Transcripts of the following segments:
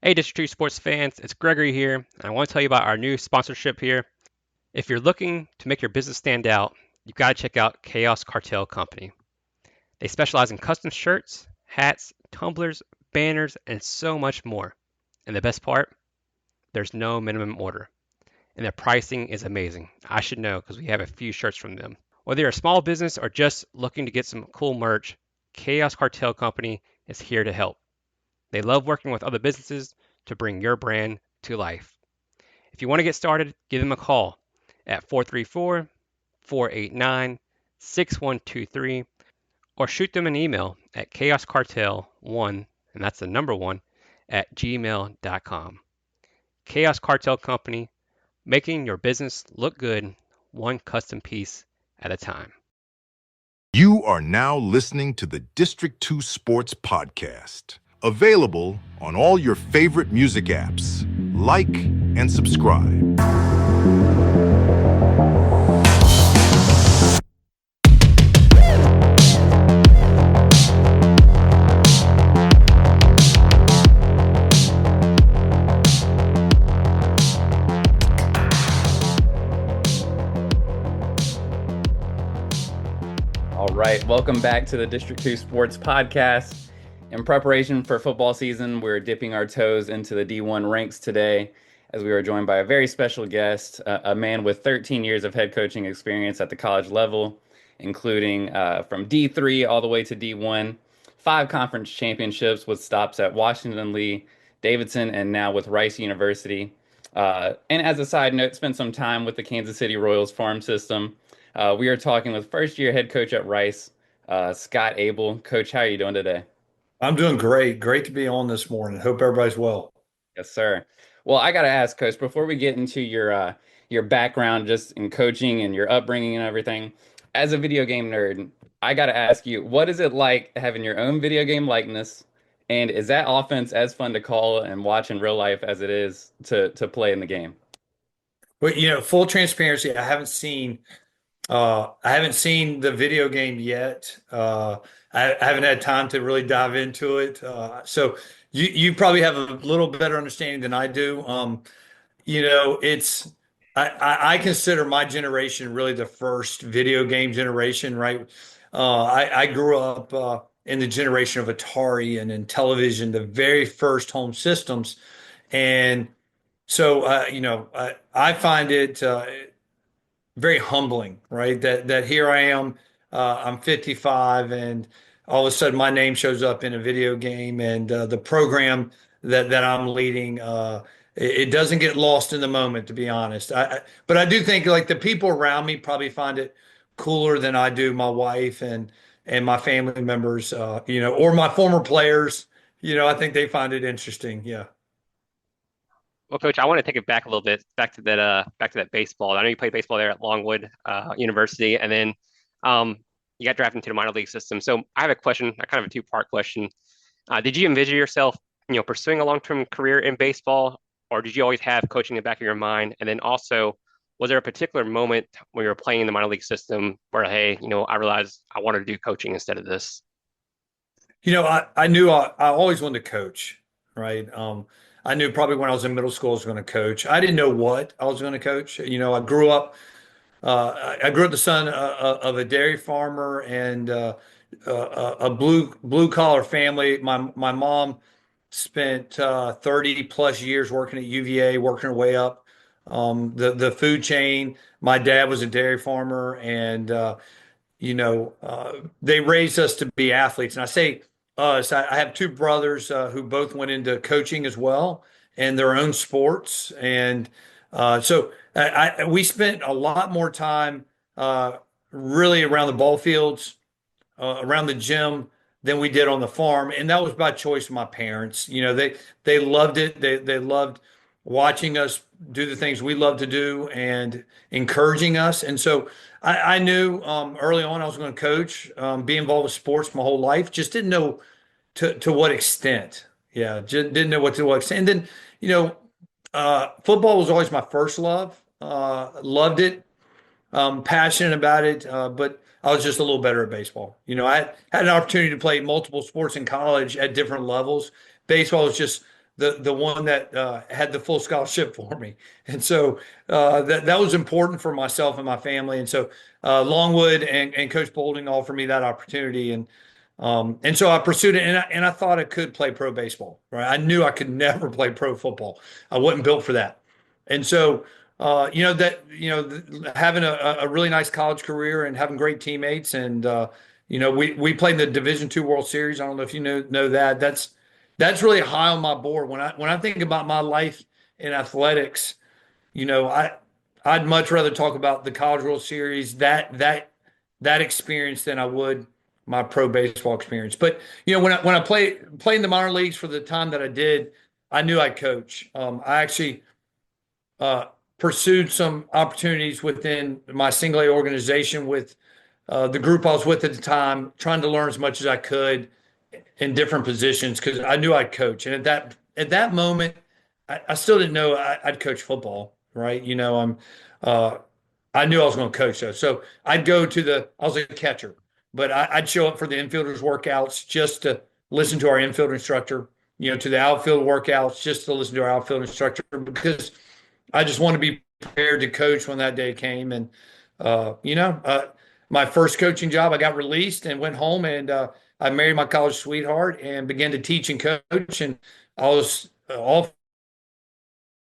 Hey, District 2 sports fans, it's Gregory here, and I want to tell you about our new sponsorship here. If you're looking to make your business stand out, you've got to check out Chaos Cartel Company. They specialize in custom shirts, hats, tumblers, banners, and so much more. And the best part, there's no minimum order, and their pricing is amazing. I should know because we have a few shirts from them. Whether you're a small business or just looking to get some cool merch, Chaos Cartel Company is here to help. They love working with other businesses to bring your brand to life. If you want to get started, give them a call at 434 489 6123 or shoot them an email at chaoscartel1, and that's the number one, at gmail.com. Chaos Cartel Company, making your business look good, one custom piece at a time. You are now listening to the District 2 Sports Podcast, available on all your favorite music apps. Like and subscribe. All right, welcome back to the District 2 Sports Podcast. In preparation for football season, we're dipping our toes into the D1 ranks today as we are joined by a very special guest, a man with 13 years of head coaching experience at the college level, including from D3 all the way to D1, 5 conference championships with stops at Washington Lee, Davidson, and now with Rice University. And as a side note, spent some time with the Kansas City Royals farm system. We are talking with first-year head coach at Rice, Scott Abell. Coach, how are you doing today? I'm doing great. Great to be on this morning. Hope everybody's well. Yes, sir. Well, I got to ask, Coach, before we get into your background just in coaching and your upbringing and everything, as a video game nerd, I got to ask you, what is it like having your own video game likeness? And is that offense as fun to call and watch in real life as it is to play in the game? But full transparency, I haven't seen the video game yet. I haven't had time to really dive into it. So you probably have a little better understanding than I do. It's I consider my generation really the first video game generation, right? I grew up in the generation of Atari and in television, the very first home systems, and so I find it very humbling, right? That here I am, I'm 55, and all of a sudden my name shows up in a video game, and the program that I'm leading, it doesn't get lost in the moment, to be honest. But I do think like the people around me probably find it cooler than I do. My wife and my family members, or my former players, I think they find it interesting. Yeah. Well, Coach, I want to take it back a little bit, back to that baseball. I know you played baseball there at Longwood University, and then you got drafted into the minor league system. So I have a question, a kind of a two-part question. Did you envision yourself, pursuing a long-term career in baseball, or did you always have coaching in the back of your mind? And then also, was there a particular moment when you were playing in the minor league system where, hey, I realized I wanted to do coaching instead of this? I knew I always wanted to coach, right? I knew probably when I was in middle school I was going to coach. I didn't know what I was going to coach. I grew up the son of a dairy farmer and a blue collar family. My mom spent 30 plus years working at UVA, working her way up the food chain. My dad was a dairy farmer, and they raised us to be athletes. And I say us, I have two brothers who both went into coaching as well in their own sports. And we spent a lot more time really around the ball fields, around the gym than we did on the farm. And that was by choice of my parents. They loved it. They loved watching us do the things we love to do and encouraging us. And so I knew early on I was going to coach, be involved with sports my whole life. Just didn't know to what extent. Yeah, just didn't know what extent. And then, football was always my first love. Loved it, passionate about it, but I was just a little better at baseball. I had an opportunity to play multiple sports in college at different levels. Baseball was just the one that had the full scholarship for me. And so that was important for myself and my family. And so Longwood and Coach Bolding offered me that opportunity. And so I pursued it, and I thought I could play pro baseball, right? I knew I could never play pro football. I wasn't built for that. And so, having a really nice college career and having great teammates, and we played in the Division II World Series. I don't know if you know that. That's really high on my board when I think about my life in athletics. I'd much rather talk about the College World Series, that experience, than I would my pro baseball experience. But when I played in the minor leagues for the time that I did, I knew I'd coach. I actually pursued some opportunities within my single A organization with the group I was with at the time, trying to learn as much as I could in different positions because I knew I'd coach. And at that moment, I still didn't know I'd coach football, right? I knew I was going to coach though. So I'd go I was a catcher, but I'd show up for the infielders workouts just to listen to our infield instructor, to the outfield workouts just to listen to our outfield instructor because I just want to be prepared to coach when that day came. And, my first coaching job, I got released and went home and I married my college sweetheart and began to teach and coach. And I was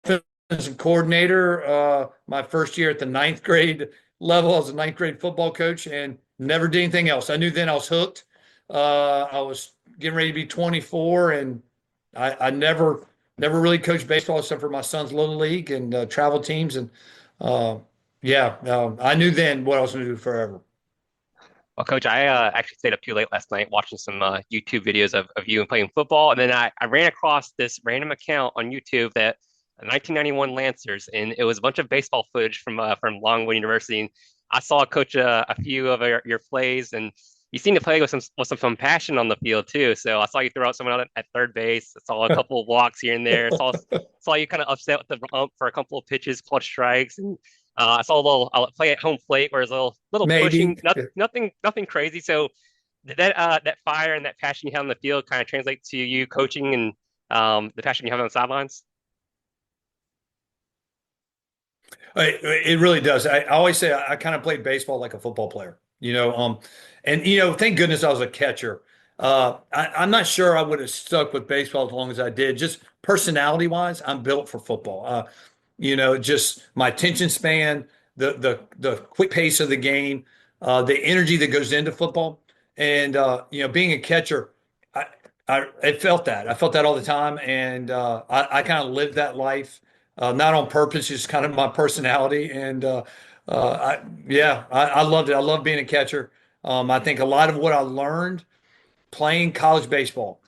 offensive coordinator my first year at the ninth grade level. I was a ninth grade football coach and never did anything else. I knew then I was hooked. I was getting ready to be 24 and I never really coached baseball except for my son's little league and travel teams. And I knew then what I was going to do forever. Well, Coach, I actually stayed up too late last night watching some YouTube videos of you and playing football, and then I ran across this random account on YouTube that 1991 Lancers, and it was a bunch of baseball footage from Longwood University. And I saw Coach a few of your plays, and you seem to play with some passion on the field too. So I saw you throw out someone out at third base. I saw a couple of walks here and there. Saw you kind of upset with the ump for a couple of pitches, clutch strikes, and I saw a little play at home plate where it was a little pushing, nothing crazy. So did that fire and that passion you have on the field kind of translate to you coaching and the passion you have on the sidelines? It really does. I always say I kind of played baseball like a football player, and thank goodness I was a catcher. I'm not sure I would have stuck with baseball as long as I did. Just personality wise, I'm built for football. Just my attention span, the quick pace of the game, the energy that goes into football, and being a catcher, I felt that. I felt that all the time, and I kind of lived that life, not on purpose, just kind of my personality. And I loved it. I love being a catcher. I think a lot of what I learned playing college baseball,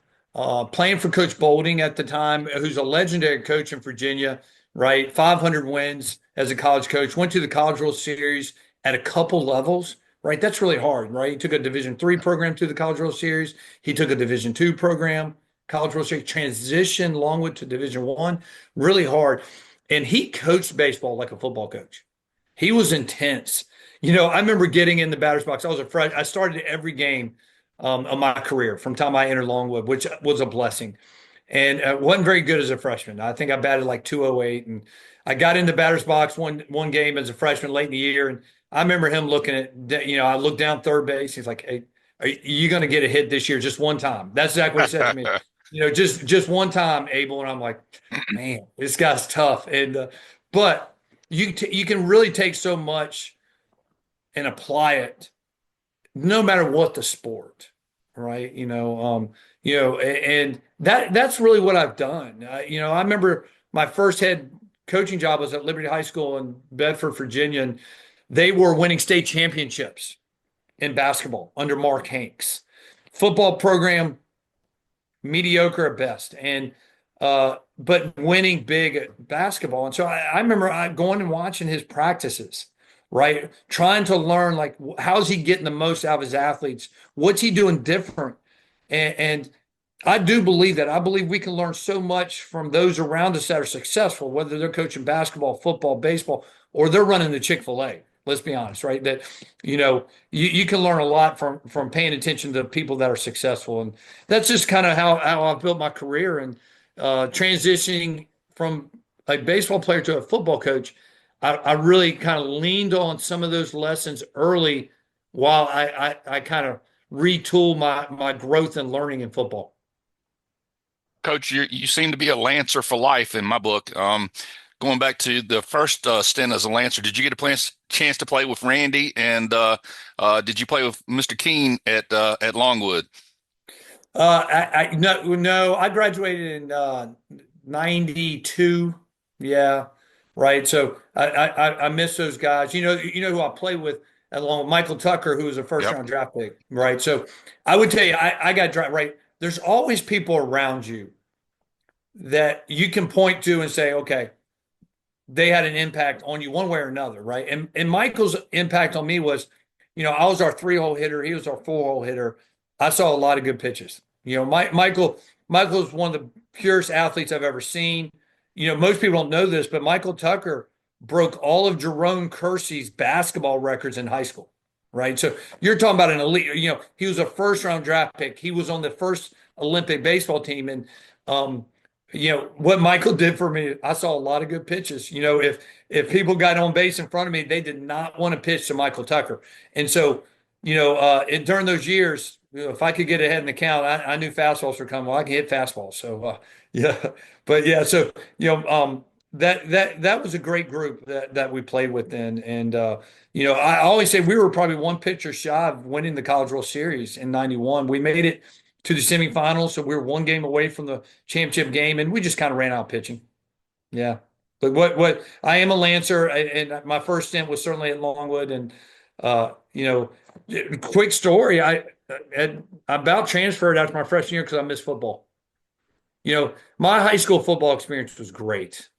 playing for Coach Bolding at the time, who's a legendary coach in Virginia, right? 500 wins as a college coach, went to the College World Series at a couple levels, right? That's really hard, right? He took a Division III program to the College World Series. He took a Division II program, College World Series, transitioned Longwood to Division I, really hard. And he coached baseball like a football coach. He was intense. I remember getting in the batter's box. I started every game of my career from the time I entered Longwood, which was a blessing. And wasn't very good as a freshman. I think I batted like 208, and I got in the batter's box one game as a freshman late in the year. And I remember him looking at, I looked down third base. He's like, "Hey, are you going to get a hit this year just one time?" That's exactly what he said to me. Just one time, Abel. And I'm like, man, this guy's tough. And but you can really take so much and apply it, no matter what the sport, right? And that's really what I've done. I remember my first head coaching job was at Liberty High School in Bedford, Virginia, and they were winning state championships in basketball under Mark Hanks. Football program, mediocre at best, and but winning big at basketball. And so I remember going and watching his practices, right? Trying to learn, like, how's he getting the most out of his athletes? What's he doing different? And I do believe that. I believe we can learn so much from those around us that are successful, whether they're coaching basketball, football, baseball, or they're running the Chick-fil-A. Let's be honest, right? That, you can learn a lot from paying attention to people that are successful. And that's just kind of how I've built my career. And transitioning from a baseball player to a football coach, I really kind of leaned on some of those lessons early while I kind of retool my growth and learning in football. Coach, you seem to be a Lancer for life in my book. Going back to the first stint as a Lancer, did you get a chance to play with Randy? And did you play with Mr. Keene at Longwood? No, I graduated in 92. Yeah, right. So I miss those guys. You know who I played with along with Michael Tucker, who was a first Yep. round draft pick, right? So I would tell you, I got drafted, right. There's always people around you that you can point to and say, okay, they had an impact on you one way or another, right? And Michael's impact on me was, I was our 3-hole hitter, he was our 4-hole hitter. I saw a lot of good pitches. Michael's one of the purest athletes I've ever seen. Most people don't know this, but Michael Tucker broke all of Jerome Kersey's basketball records in high school, right? So you're talking about an elite. He was a first round draft pick. He was on the first Olympic baseball team, and what Michael did for me, I saw a lot of good pitches. If people got on base in front of me, they did not want to pitch to Michael Tucker. And so, during those years, if I could get ahead in the count, I knew fastballs were coming. Well, I can hit fastballs. So, yeah, but yeah, so that was a great group that we played with then. And I always say we were probably one pitcher shy of winning the College World Series in '91. We made it to the semifinals, so we were one game away from the championship game, and we just kind of ran out pitching. Yeah, but what I am a Lancer, and my first stint was certainly at Longwood, and quick story, I about transferred after my freshman year because I missed football. My high school football experience was great.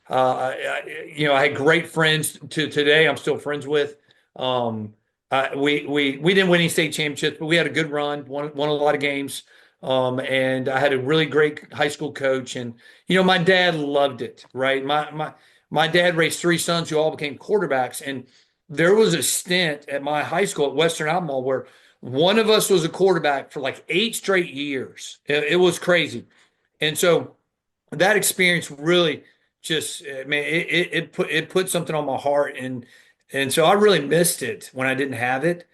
I had great friends to today. I'm still friends with. We didn't win any state championships, but we had a good run, won a lot of games. And I had a really great high school coach, and my dad loved it. Right, my dad raised 3 sons who all became quarterbacks, and there was a stint at my high school at Western Albemarle where one of us was a quarterback for like 8 straight years. It was crazy, and so that experience really just man, it put something on my heart, and so I really missed it when I didn't have it.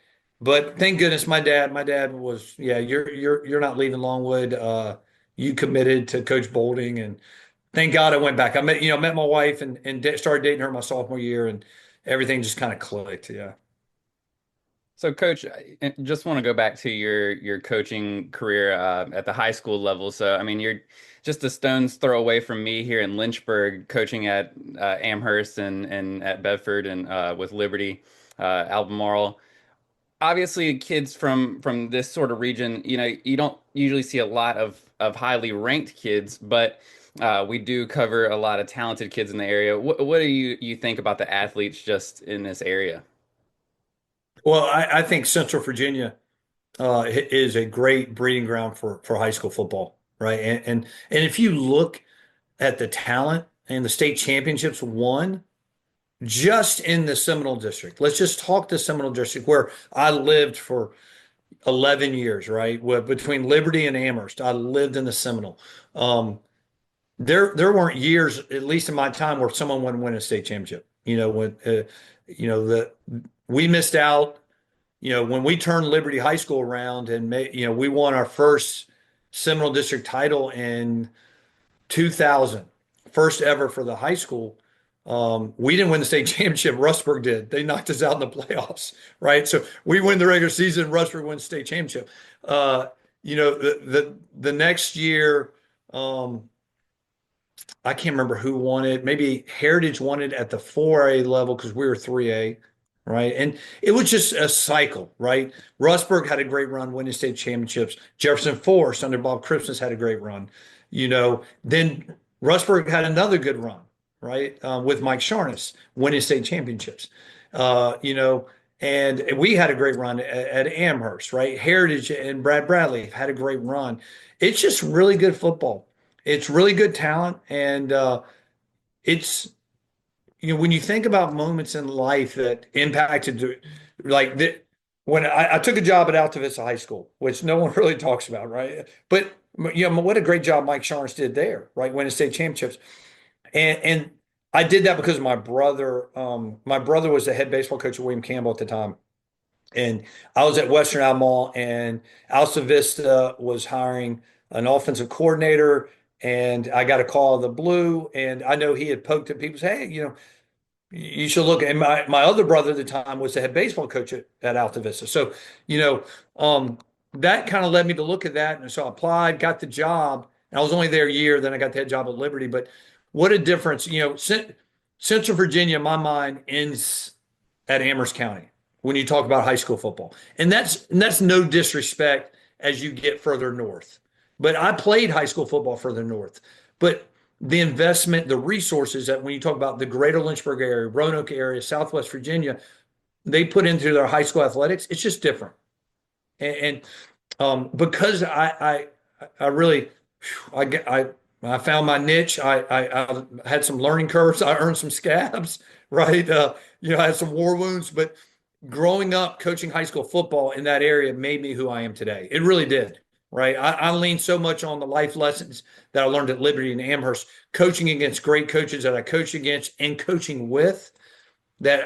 But thank goodness my dad was, yeah, you're not leaving Longwood. You committed to Coach Bolding, and thank God I went back. I met my wife and started dating her my sophomore year, and everything just kind of clicked. Yeah. So, Coach, I just want to go back to your coaching career at the high school level. So, I mean, you're just a stone's throw away from me here in Lynchburg, coaching at Amherst and at Bedford and with Liberty, Albemarle. Obviously, kids from this sort of region, you don't usually see a lot of highly ranked kids, but we do cover a lot of talented kids in the area. What do you think about the athletes just in this area? Well, I think Central Virginia is a great breeding ground for high school football, right? And if you look at the talent and the state championships won just in the Seminole District. Let's just talk the Seminole District where I lived for 11 years, right? Between Liberty and Amherst, I lived in the Seminole. There weren't years, at least in my time, where someone wouldn't win a state championship. We missed out. When we turned Liberty High School around and we won our first Seminole District title in 2000, first ever for the high school. We didn't win the state championship. Rustburg did. They knocked us out in the playoffs, right? So we win the regular season. Rustburg wins state championship. The next year, I can't remember who won it. Maybe Heritage won it at the 4A level because we were 3A, right? And it was just a cycle, right? Rustburg had a great run winning state championships. Jefferson Forest under Bob Christmas had a great run. Then Rustburg had another good run, right? With Mike Sharness winning state championships. And we had a great run at Amherst, right? Heritage and Brad Bradley had a great run. It's just really good football. It's really good talent, and it's when you think about moments in life that impacted, like when I took a job at Alta Vista High School, which no one really talks about, right? But what a great job Mike Sharns did there, right? Winning state championships. And I did that because my brother was the head baseball coach at William Campbell at the time. And I was at Western Albemarle, and Alta Vista was hiring an offensive coordinator. And I got a call of the blue, and I know he had poked at people, say, hey, you should look. And my other brother at the time was the head baseball coach at Alta Vista. So, you know, that kind of led me to look at that. And so I applied, got the job. And I was only there a year. Then I got the head job at Liberty. But what a difference. Central Virginia, in my mind, ends at Amherst County when you talk about high school football. And that's no disrespect as you get further north. But I played high school football further north. But the investment, the resources that when you talk about the greater Lynchburg area, Roanoke area, Southwest Virginia, they put into their high school athletics, it's just different. And because I really I found my niche. I had some learning curves. I earned some scabs, right? I had some war wounds, but growing up coaching high school football in that area made me who I am today. It really did, right? I leaned so much on the life lessons that I learned at Liberty and Amherst, coaching against great coaches that I coached against and coaching with, that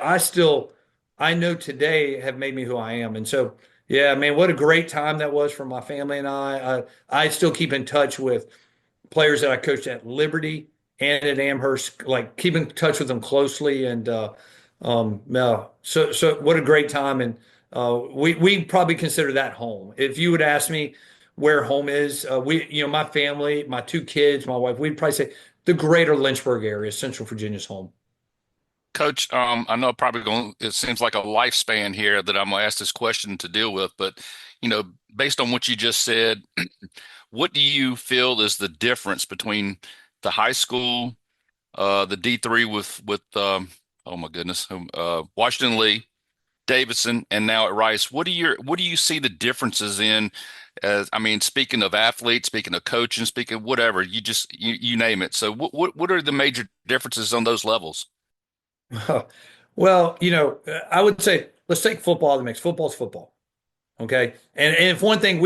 I know today have made me who I am. And so, yeah, man, what a great time that was for my family and I still keep in touch with players that I coached at Liberty and at Amherst, like keep in touch with them closely. And no, so what a great time. And we probably consider that home. If you would ask me where home is, my family, my two kids, my wife, we'd probably say the greater Lynchburg area, Central Virginia's home. Coach, I know it seems like a lifespan here that I'm gonna ask this question to deal with, but based on what you just said, what do you feel is the difference between the high school, the D3 oh my goodness, Washington Lee, Davidson, and now at Rice? What do you see the differences in? Speaking of athletes, speaking of coaching, speaking of whatever, you name it. So what are the major differences on those levels? Well, I would say let's take football out of the mix. Football's football. Okay. And if one thing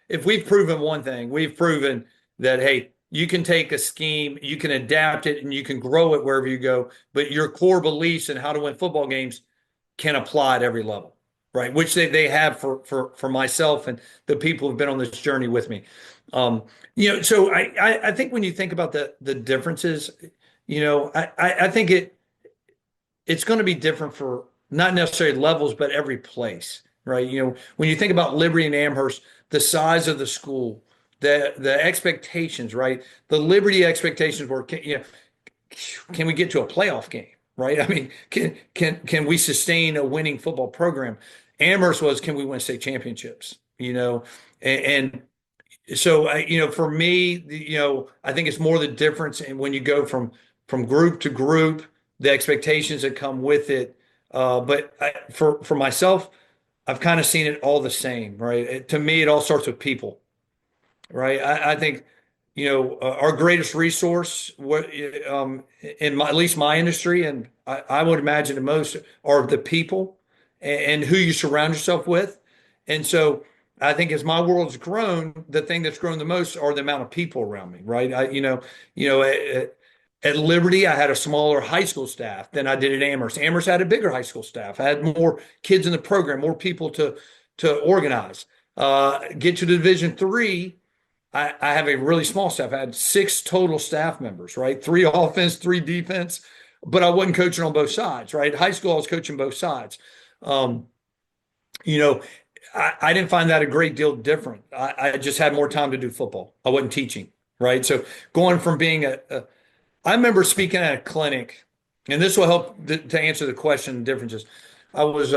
if we've proven one thing, we've proven that, hey, you can take a scheme, you can adapt it, and you can grow it wherever you go, but your core beliefs and how to win football games can apply at every level, right? Which they have for myself and the people who've been on this journey with me. So I think when you think about the differences, I think it's going to be different for not necessarily levels, but every place, right? When you think about Liberty and Amherst, the size of the school, the expectations, right? The Liberty expectations were, can we get to a playoff game, right? I mean, can we sustain a winning football program? Amherst was, can we win state championships? And so for me, I think it's more the difference in when you go from group to group, the expectations that come with it. But for myself, I've kind of seen it all the same, right? To me, it all starts with people, right? I think, our greatest resource, at least my industry, and I would imagine the most, are the people and who you surround yourself with. And so I think as my world's grown, the thing that's grown the most are the amount of people around me, right? At Liberty, I had a smaller high school staff than I did at Amherst. Amherst had a bigger high school staff. I had more kids in the program, more people to organize. Get to Division III, I have a really small staff. I had 6 total staff members, right? 3 offense, 3 defense, but I wasn't coaching on both sides, right? High school, I was coaching both sides. I didn't find that a great deal different. I just had more time to do football. I wasn't teaching, right? So going from being I remember speaking at a clinic, and this will help to answer the question differences. I was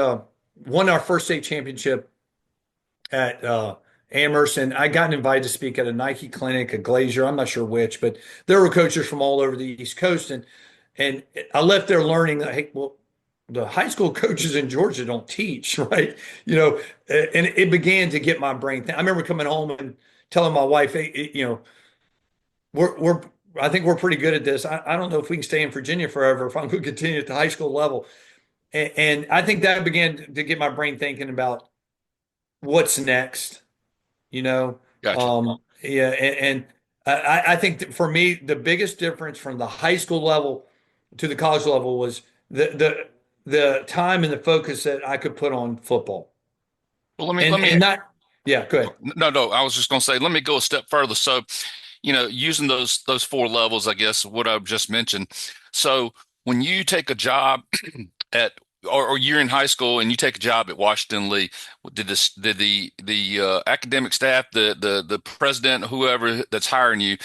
won our first state championship at Amherst, and I got invited to speak at a Nike clinic, a Glazier, I'm not sure which, but there were coaches from all over the East Coast, and I left there learning that, hey, well, the high school coaches in Georgia don't teach, right? And it began to get my brain. I remember coming home and telling my wife, hey, we're I think we're pretty good at this. I don't know if we can stay in Virginia forever if I'm going to continue at the high school level. And I think that began to get my brain thinking about what's next, Gotcha. Yeah, and I think that for me, the biggest difference from the high school level to the college level was the time and the focus that I could put on football. Well, let me And let me and not yeah, go ahead. no, I was just going to say, let me go a step further. So, using those four levels, I guess what I've just mentioned. So, when you take a job at or you're in high school and you take a job at Washington Lee, did the academic staff, the president, whoever that's hiring you,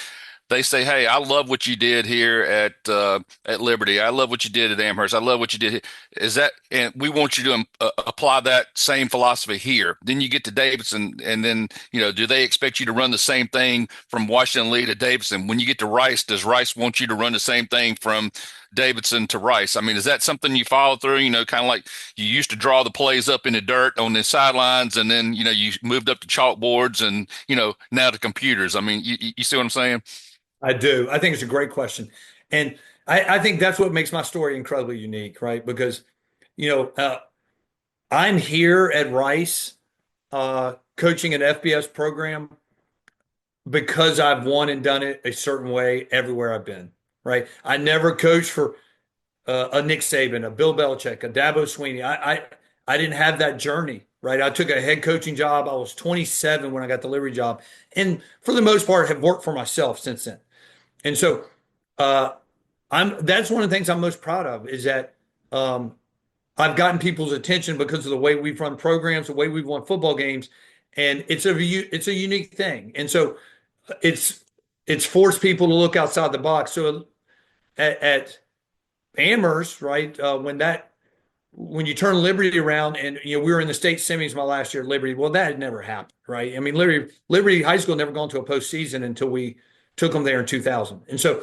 they say, "Hey, I love what you did here at Liberty. I love what you did at Amherst. I love what you did here." Is that, and we want you to apply that same philosophy here. Then you get to Davidson, and then do they expect you to run the same thing from Washington Lee to Davidson? When you get to Rice, does Rice want you to run the same thing from Davidson to Rice? I mean, is that something you follow through? Kind of like you used to draw the plays up in the dirt on the sidelines, and then you moved up to chalkboards, and now to computers. I mean, you see what I'm saying? I do. I think it's a great question. And I think that's what makes my story incredibly unique, right? Because, you know, uh, I'm here at Rice coaching an FBS program because I've won and done it a certain way everywhere I've been, right? I never coached for a Nick Saban, a Bill Belichick, a Dabo Sweeney. I didn't have that journey, right? I took a head coaching job. I was 27 when I got the Liberty job, and for the most part, have worked for myself since then. And so, uh, I'm that's one of the things I'm most proud of is that um, I've gotten people's attention because of the way we've run programs, the way we've won football games, and it's a unique thing. And so it's it's forced people to look outside the box. So at Amherst, right, when you turn Liberty around, and we were in the state semis my last year at Liberty. Well, that had never happened, right? I mean, Liberty High School never gone to a postseason until we took them there in 2000. And so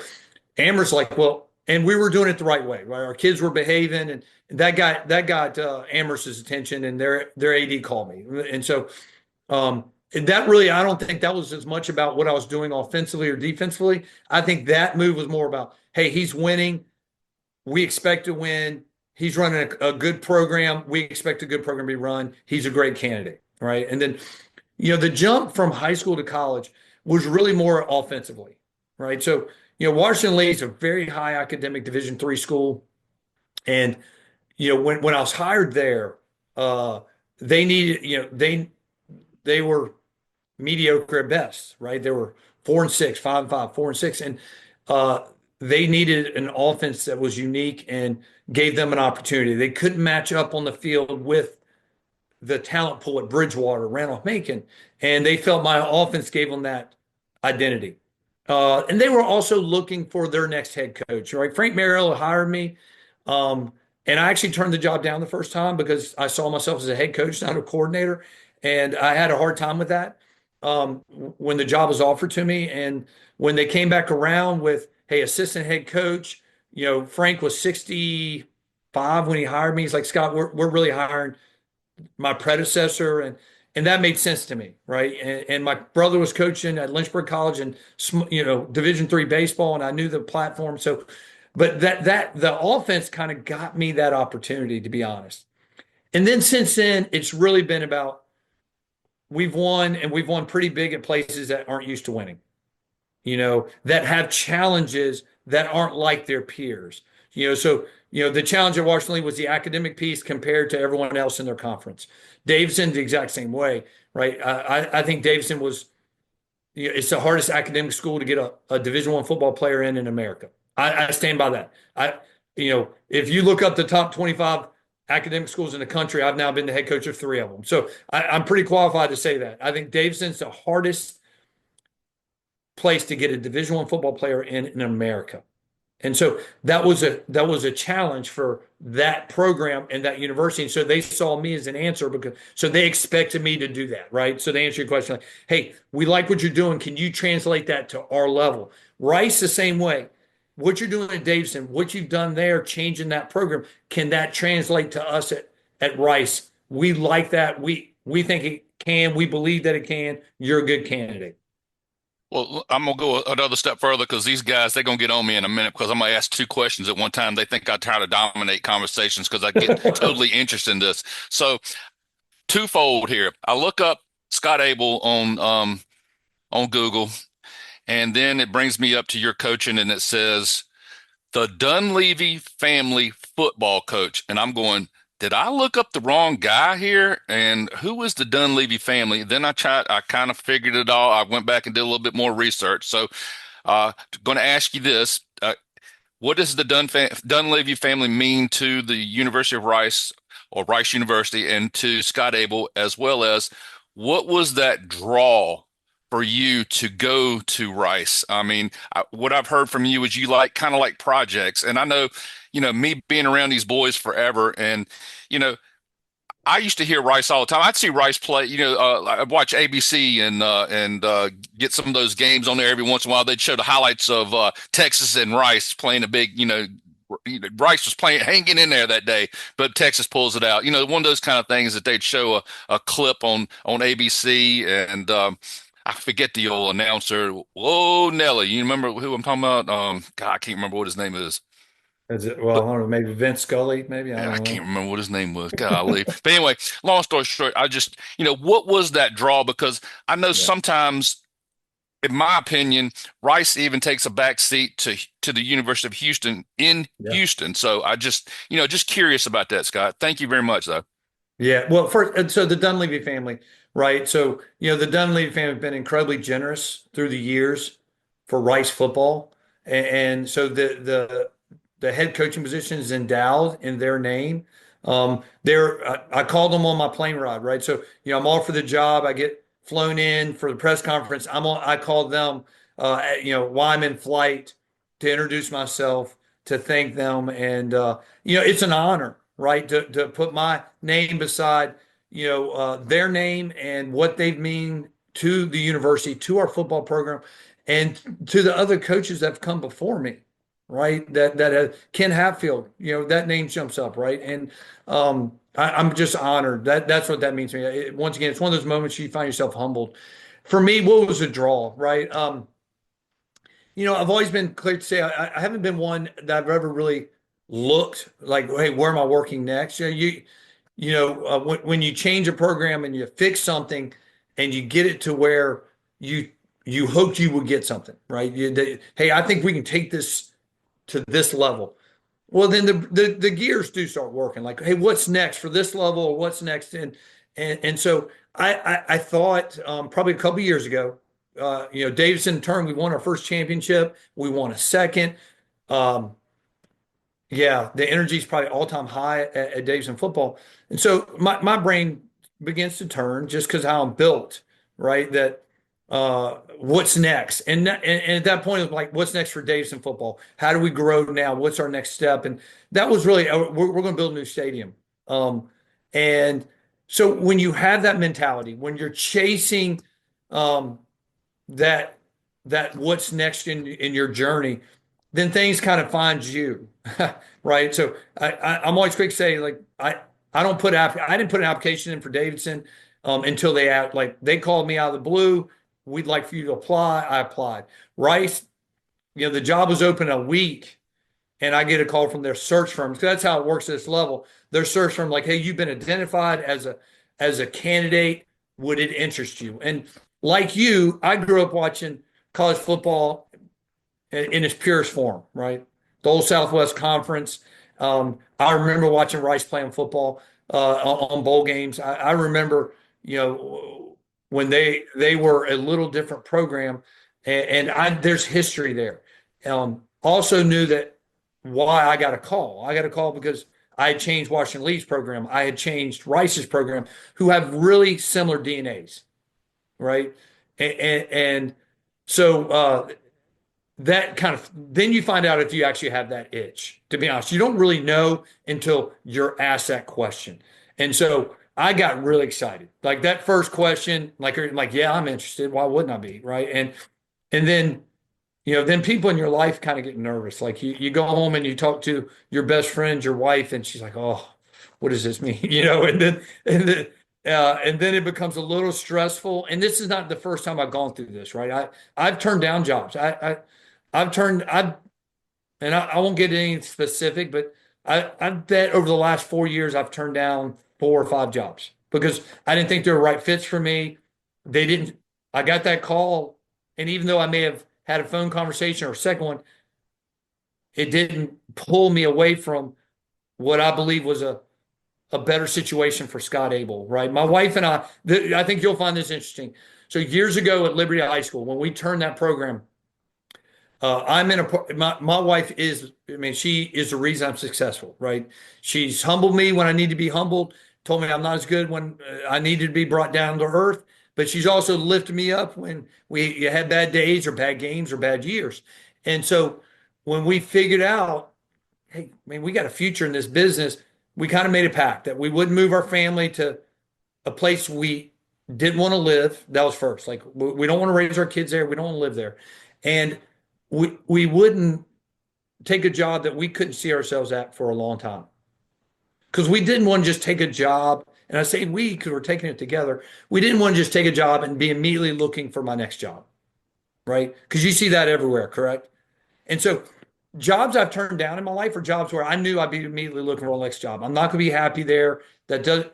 Amherst like, well, and we were doing it the right way, right? Our kids were behaving, and that got Amherst's attention, and their AD called me, and so and that really, I don't think that was as much about what I was doing offensively or defensively. I think that move was more about, hey, he's winning. We expect to win. He's running a good program. We expect a good program to be run. He's a great candidate, right? And then, the jump from high school to college was really more offensively, right? So, Washington Lee is a very high academic Division III school, and when I was hired there, uh, they needed, they were mediocre at best, right? They were 4-6, 5-5, 4-6, and uh, they needed an offense that was unique and gave them an opportunity. They couldn't match up on the field with the talent pool at Bridgewater, Randolph Macon, and they felt my offense gave them that identity. And they were also looking for their next head coach, right? Frank Mariello hired me, um, and I actually turned the job down the first time because I saw myself as a head coach, not a coordinator, and I had a hard time with that when the job was offered to me. And when they came back around with, hey, assistant head coach, Frank was 65 when he hired me. He's like, Scott, we're really hiring my predecessor, and that made sense to me, right? And my brother was coaching at Lynchburg College and Division III baseball, and I knew the platform. So, but that the offense kind of got me that opportunity, to be honest. And then since then, it's really been about we've won, and we've won pretty big at places that aren't used to winning, that have challenges that aren't like their peers. So the challenge at Washington Lee was the academic piece compared to everyone else in their conference. Davidson the exact same way, right? I think Davidson was, it's the hardest academic school to get a Division I football player in America. I stand by that. If you look up the top 25 academic schools in the country, I've now been the head coach of three of them. So I'm pretty qualified to say that. I think Davidson's the hardest place to get a Division I football player in America. And so that was a challenge for that program and that university. And so they saw me as an answer because so they expected me to do that, right? So they answer your question like, hey, we like what you're doing. Can you translate that to our level? Rice the same way. What you're doing at Davidson, what you've done there, changing that program, can that translate to us at Rice? We like that. We think it can. We believe that it can. You're a good candidate. Well, I'm gonna go another step further because these guys they're gonna get on me in a minute because I'm gonna ask two questions at one time. They think I try to dominate conversations because I get totally interested in this. So twofold here. I look up Scott Abell on Google, and then it brings me up to your coaching, and it says the Dunleavy family football coach. And I'm going, did I look up the wrong guy here? And who is the Dunleavy family? Then I kind of figured it all. I went back and did a little bit more research. So, going to ask you this. What does the Dunleavy family mean to the University of Rice or Rice University and to Scott Abell, as well as what was that draw for you to go to Rice? I mean, what I've heard from you is you like kind of like projects. And I know, me being around these boys forever and, you know, I used to hear Rice all the time. I'd see Rice play. I'd watch ABC and get some of those games on there every once in a while. They'd show the highlights of Texas and Rice playing a big. Rice was playing, hanging in there that day, but Texas pulls it out. One of those kind of things that they'd show a clip on ABC, and I forget the old announcer. Whoa, Nelly, you remember who I'm talking about? God, I can't remember what his name is. Is it, well, I don't know, maybe Vince Scully, maybe, I I don't know. can't remember what his name was. Golly. But anyway, long story short, I just, what was that draw? Because I know Yeah. sometimes, in my opinion, Rice even takes a back seat to the University of Houston in Yeah. Houston. So I just, just curious about that, Scott. Thank you very much, though. Yeah. Well, first, so the Dunleavy family, right? So, the Dunleavy family have been incredibly generous through the years for Rice football. And so the head coaching position is endowed in their name. I called them on my plane ride, right? So, I'm all for the job. I get flown in for the press conference. I called them, while I'm in flight to introduce myself, to thank them. And, it's an honor, right? To put my name beside, their name and what they mean to the university, to our football program, and to the other coaches that have come before me, right? That Ken Hatfield, that name jumps up, right? And I'm just honored. That's what that means to me. Once again, it's one of those moments you find yourself humbled. For me, what was a draw, right? I've always been clear to say I haven't been one that I've ever really looked like, hey, where am I working next? When you change a program and you fix something and you get it to where you hoped you would get something, right? Hey, I think we can take this to this level. Well, then the gears do start working. Like, hey, what's next for this level, or what's next? And so I thought probably a couple of years ago, Davidson turned. We won our first championship. We won a second. Um, yeah, the energy is probably all time high at Davidson football, and so my brain begins to turn just because how I'm built, right? That what's next, and at that point it was like, what's next for Davidson football? How do we grow now? What's our next step? And that was really we're going to build a new stadium, and so when you have that mentality, when you're chasing um, that what's next in your journey, then things kind of find you, right? So I'm always quick to say, like, I didn't put an application in for Davidson until they called me out of the blue. We'd like for you to apply. I applied. Rice, the job was open a week, and I get a call from their search firm, because that's how it works at this level. Their search firm, like, hey, you've been identified as a candidate. Would it interest you? And like you, I grew up watching college football in its purest form, right? The old Southwest Conference. I remember watching Rice playing football on bowl games. I remember, when they were a little different program, and there's history there. Also knew that why I got a call. I got a call because I had changed Washington Lee's program. I had changed Rice's program, who have really similar DNAs, right? And so that kind of, then you find out if you actually have that itch. To be honest, you don't really know until you're asked that question. And so I got really excited. Like that first question, like, yeah, I'm interested. Why wouldn't I be? Right. And then, then people in your life kind of get nervous. Like you go home and you talk to your best friend, your wife, and she's like, oh, what does this mean? And then it becomes a little stressful. And this is not the first time I've gone through this, right? I've turned down jobs. I won't get any specific, but I bet over the last 4 years, I've turned down 4 or 5 jobs because I didn't think they were right fits for me. They didn't, I got that call And even though I may have had a phone conversation or a second one, it didn't pull me away from what I believe was a better situation for Scott Abell, right? My wife and I think you'll find this interesting. So years ago at Liberty High School, when we turned that program, I'm in my wife is, I mean, she is the reason I'm successful, right? She's humbled me when I need to be humbled, told me I'm not as good when I needed to be brought down to earth, but she's also lifted me up when we had bad days or bad games or bad years. And so when we figured out, hey, I mean, we got a future in this business, we kind of made a pact that we wouldn't move our family to a place we didn't want to live. That was first. Like we don't want to raise our kids there. We don't want to live there. And we wouldn't take a job that we couldn't see ourselves at for a long time. Because we didn't want to just take a job. And I say we because we're taking it together. We didn't want to just take a job and be immediately looking for my next job, right? Because you see that everywhere, correct? And so jobs I've turned down in my life are jobs where I knew I'd be immediately looking for the next job. I'm not going to be happy there. That does,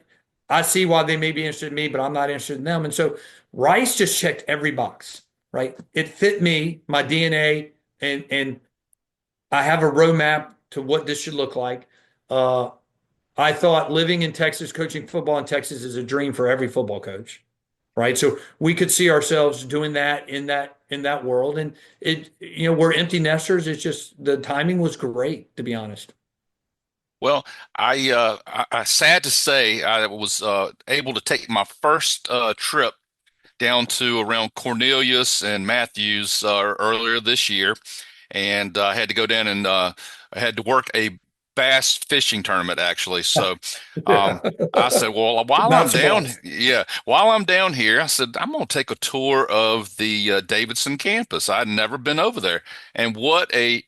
I see why they may be interested in me, but I'm not interested in them. And so Rice just checked every box, right? It fit me, my DNA, and I have a roadmap to what this should look like. Uh, I thought living in Texas, coaching football in Texas is a dream for every football coach, right? So we could see ourselves doing that in that world. And we're empty nesters. It's just the timing was great, to be honest. Well, I sad to say, I was able to take my first trip down to around Cornelius and Matthews earlier this year, and I had to go down and I had to work a bass fishing tournament actually. So um, I said, well, Not surprised. while I'm down here, I said I'm going to take a tour of the Davidson campus. I'd never been over there, and what a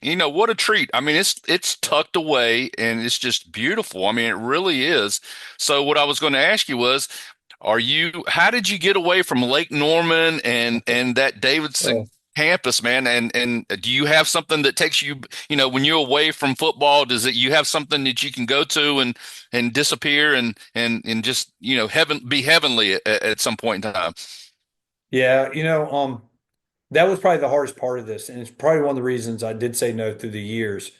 treat. I mean, it's tucked away and it's just beautiful. I mean, it really is. So what I was going to ask you was, how did you get away from Lake Norman and that Davidson Oh. campus, man? And do you have something that takes you, when you're away from football, you have something that you can go to and disappear and just, be heavenly at some point in time? Yeah, that was probably the hardest part of this, and it's probably one of the reasons I did say no through the years.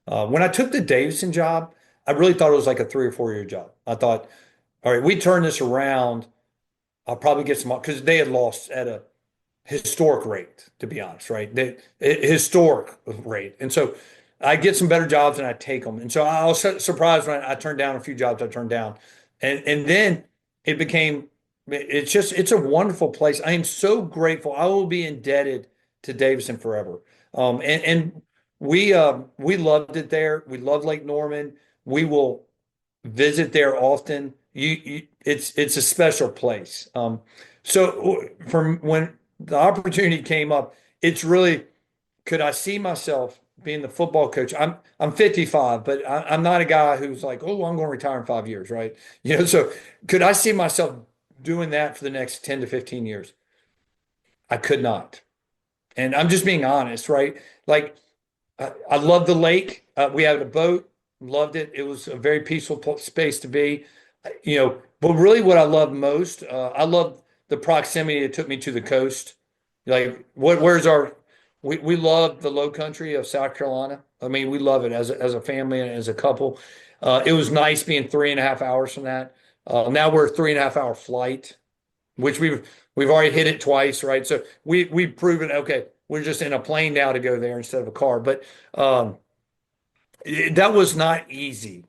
When I took the Davidson job, I really thought it was like a 3 or 4 year job. I thought, all right, we turn this around. I'll probably get some because they had lost at a historic rate, to be honest, right? Historic rate. And so I get some better jobs and I take them. And so I was surprised when I turned down a few jobs I turned down. And then it became, it's a wonderful place. I am so grateful. I will be indebted to Davidson forever. And we loved it there. We love Lake Norman. We will visit there often. It's a special place. So from when the opportunity came up, it's really, could I see myself being the football coach? I'm 55, but I'm not a guy who's like, oh, I'm going to retire in 5 years, right? So could I see myself doing that for the next 10 to 15 years? I could not. And I'm just being honest, right? Like I love the lake. We had a boat, loved it. It was a very peaceful space to be. But really what I love most, I love the proximity it took me to the coast. Like where's we love the low country of South Carolina. I mean, we love it as a family and as a couple. It was nice being 3.5 hours from that. Now we're a 3.5 hour flight, which we've already hit it twice, right? So we've proven, okay, we're just in a plane now to go there instead of a car. But that was not easy,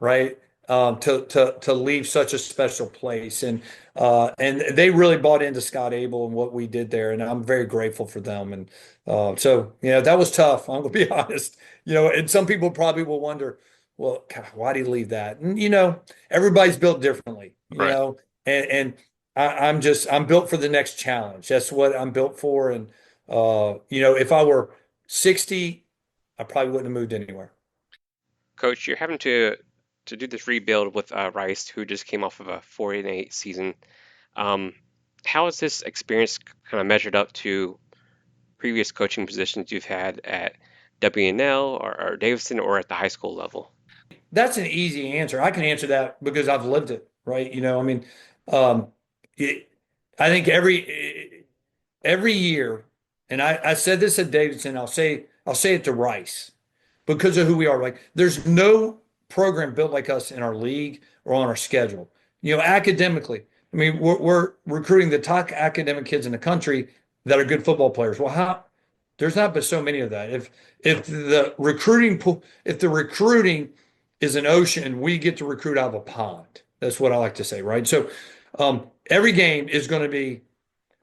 right? To leave such a special place, and they really bought into Scott Abell and what we did there, and I'm very grateful for them. And so that was tough. I'm gonna be honest. And some people probably will wonder, well, God, why did he leave that? And everybody's built differently. Right. And I'm built for the next challenge. That's what I'm built for. And if I were 60, I probably wouldn't have moved anywhere. Coach, you're having to do this rebuild with Rice, who just came off of a 4-8 season. Um, how has this experience kind of measured up to previous coaching positions you've had at WNL or Davidson or at the high school level? That's an easy answer. I can answer that because I've lived it, right? I mean, um, it, I think every year, and I said this at Davidson, I'll say it to Rice because of who we are. Like, there's no program built like us in our league or on our schedule. Academically, I mean, we're recruiting the top academic kids in the country that are good football players. Well, how there's not but so many of that. If the recruiting is an ocean, we get to recruit out of a pond. That's what I like to say, right? So every game is going to be,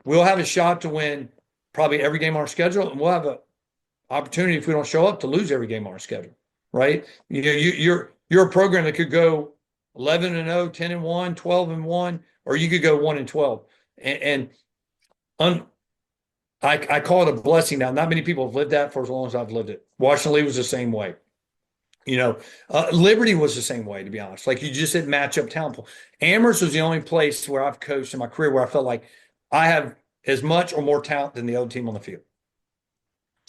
we'll have a shot to win probably every game on our schedule, and we'll have an opportunity if we don't show up to lose every game on our schedule, right? You're a program that could go 11-0, 10-1, 12-1, or you could go 1-12. And I call it a blessing now. Not many people have lived that for as long as I've lived it. Washington Lee was the same way. Liberty was the same way, to be honest. Like, you just didn't match up talent pool. Amherst was the only place where I've coached in my career where I felt like I have as much or more talent than the other team on the field.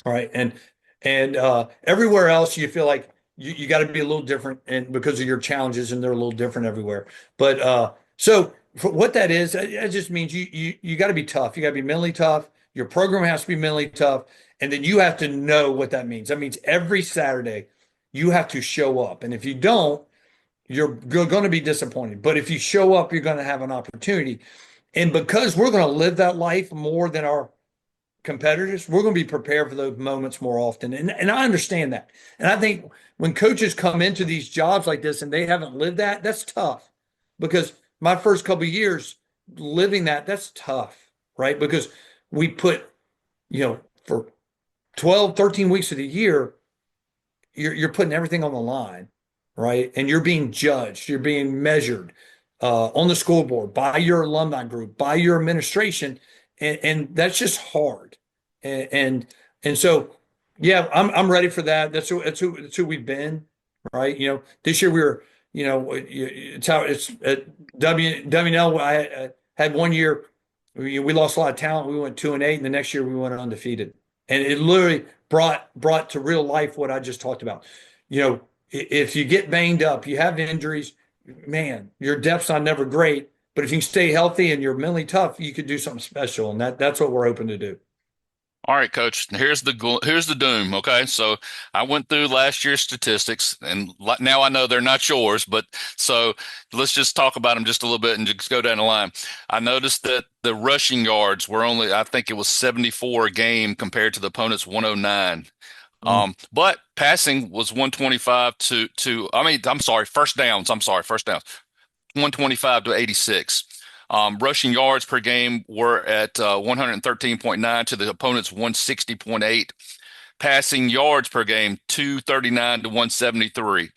All right. And everywhere else you feel like you got to be a little different, and because of your challenges, and they're a little different everywhere. But so for what that is, it just means you got to be tough. You got to be mentally tough. Your program has to be mentally tough. And then you have to know what that means. That means every Saturday you have to show up. And if you don't, you're going to be disappointed. But if you show up, you're going to have an opportunity. And because we're going to live that life more than our competitors, we're going to be prepared for those moments more often. And I understand that. And I think when coaches come into these jobs like this and they haven't lived that, that's tough. Because my first couple of years living that, that's tough, right? Because we put, for 12, 13 weeks of the year, you're putting everything on the line, right? And you're being judged, you're being measured on the scoreboard by your alumni group, by your administration, and that's just hard. And so, yeah, I'm ready for that. That's who we've been, right? This year we were, it's how it's at WNL. I had one year we lost a lot of talent. We went 2-8, and the next year we went undefeated, and it literally brought to real life what I just talked about. If you get banged up, you have injuries, man, your depth's not never great. But if you can stay healthy and you're mentally tough, you could do something special, and that's what we're hoping to do. All right, Coach. Here's the doom. Okay, so I went through last year's statistics, and now I know they're not yours, but so let's just talk about them just a little bit and just go down the line. I noticed that the rushing yards were only, I think it was 74 a game compared to the opponent's 109. But passing was 125 I'm sorry, first downs. 125 to 86. Rushing yards per game were at 113.9 to the opponent's 160.8. Passing yards per game, 239 to 173.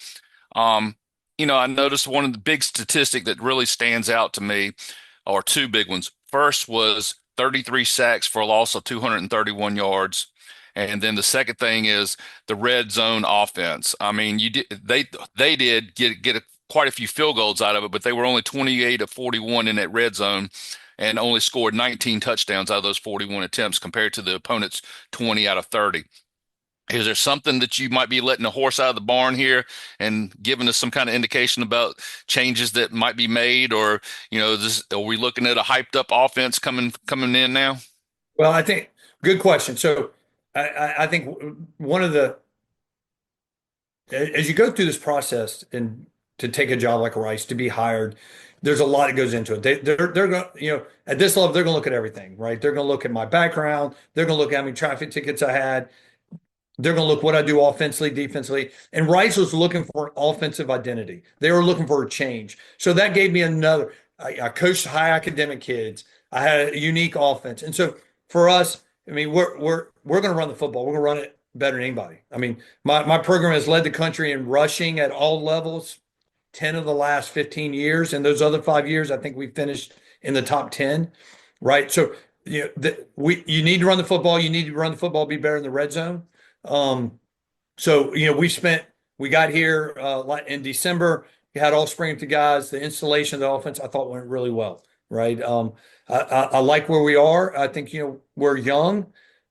I noticed one of the big statistic that really stands out to me, or two big ones. First was 33 sacks for a loss of 231 yards. And then the second thing is the red zone offense. I mean, they did get quite a few field goals out of it, but they were only 28 of 41 in that red zone and only scored 19 touchdowns out of those 41 attempts compared to the opponent's 20 out of 30. Is there something that you might be letting the horse out of the barn here and giving us some kind of indication about changes that might be made, or are we looking at a hyped up offense coming in now? Well, I think good question. So I think one of as you go through this process and to take a job like Rice, to be hired, there's a lot that goes into it. They're going, at this level, they're going to look at everything, right? They're going to look at my background. They're going to look at how many traffic tickets I had. They're going to look what I do offensively, defensively. And Rice was looking for an offensive identity. They were looking for a change. So that gave me I coached high academic kids. I had a unique offense. And so for us, I mean, we're going to run the football. We're going to run it better than anybody. I mean, my program has led the country in rushing at all levels 10 of the last 15 years. And those other 5 years, I think we finished in the top 10, right? So you need to run the football. You need to run the football, be better in the red zone. So we got here in December. We had all spring to guys. The installation of the offense, I thought, went really well, right? I like where we are. I think we're young.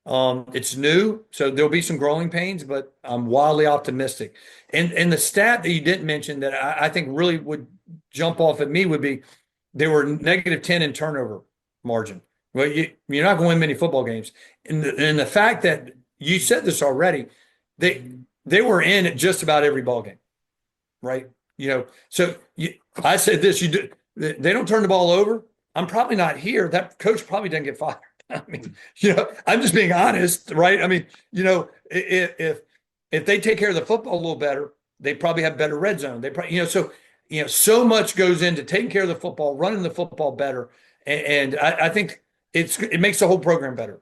It's new, so there'll be some growing pains, but I'm wildly optimistic. And the stat that you didn't mention that I think really would jump off at me would be they were -10 in turnover margin. Well, you're not going to win many football games. And the fact that you said this already, they they were in at just about every ball game, right? So I said this, they don't turn the ball over. I'm probably not here. That coach probably doesn't get fired. I mean, I'm just being honest, right? I mean, if they take care of the football a little better, they probably have better red zone. They probably, so much goes into taking care of the football, running the football better, and I think it makes the whole program better.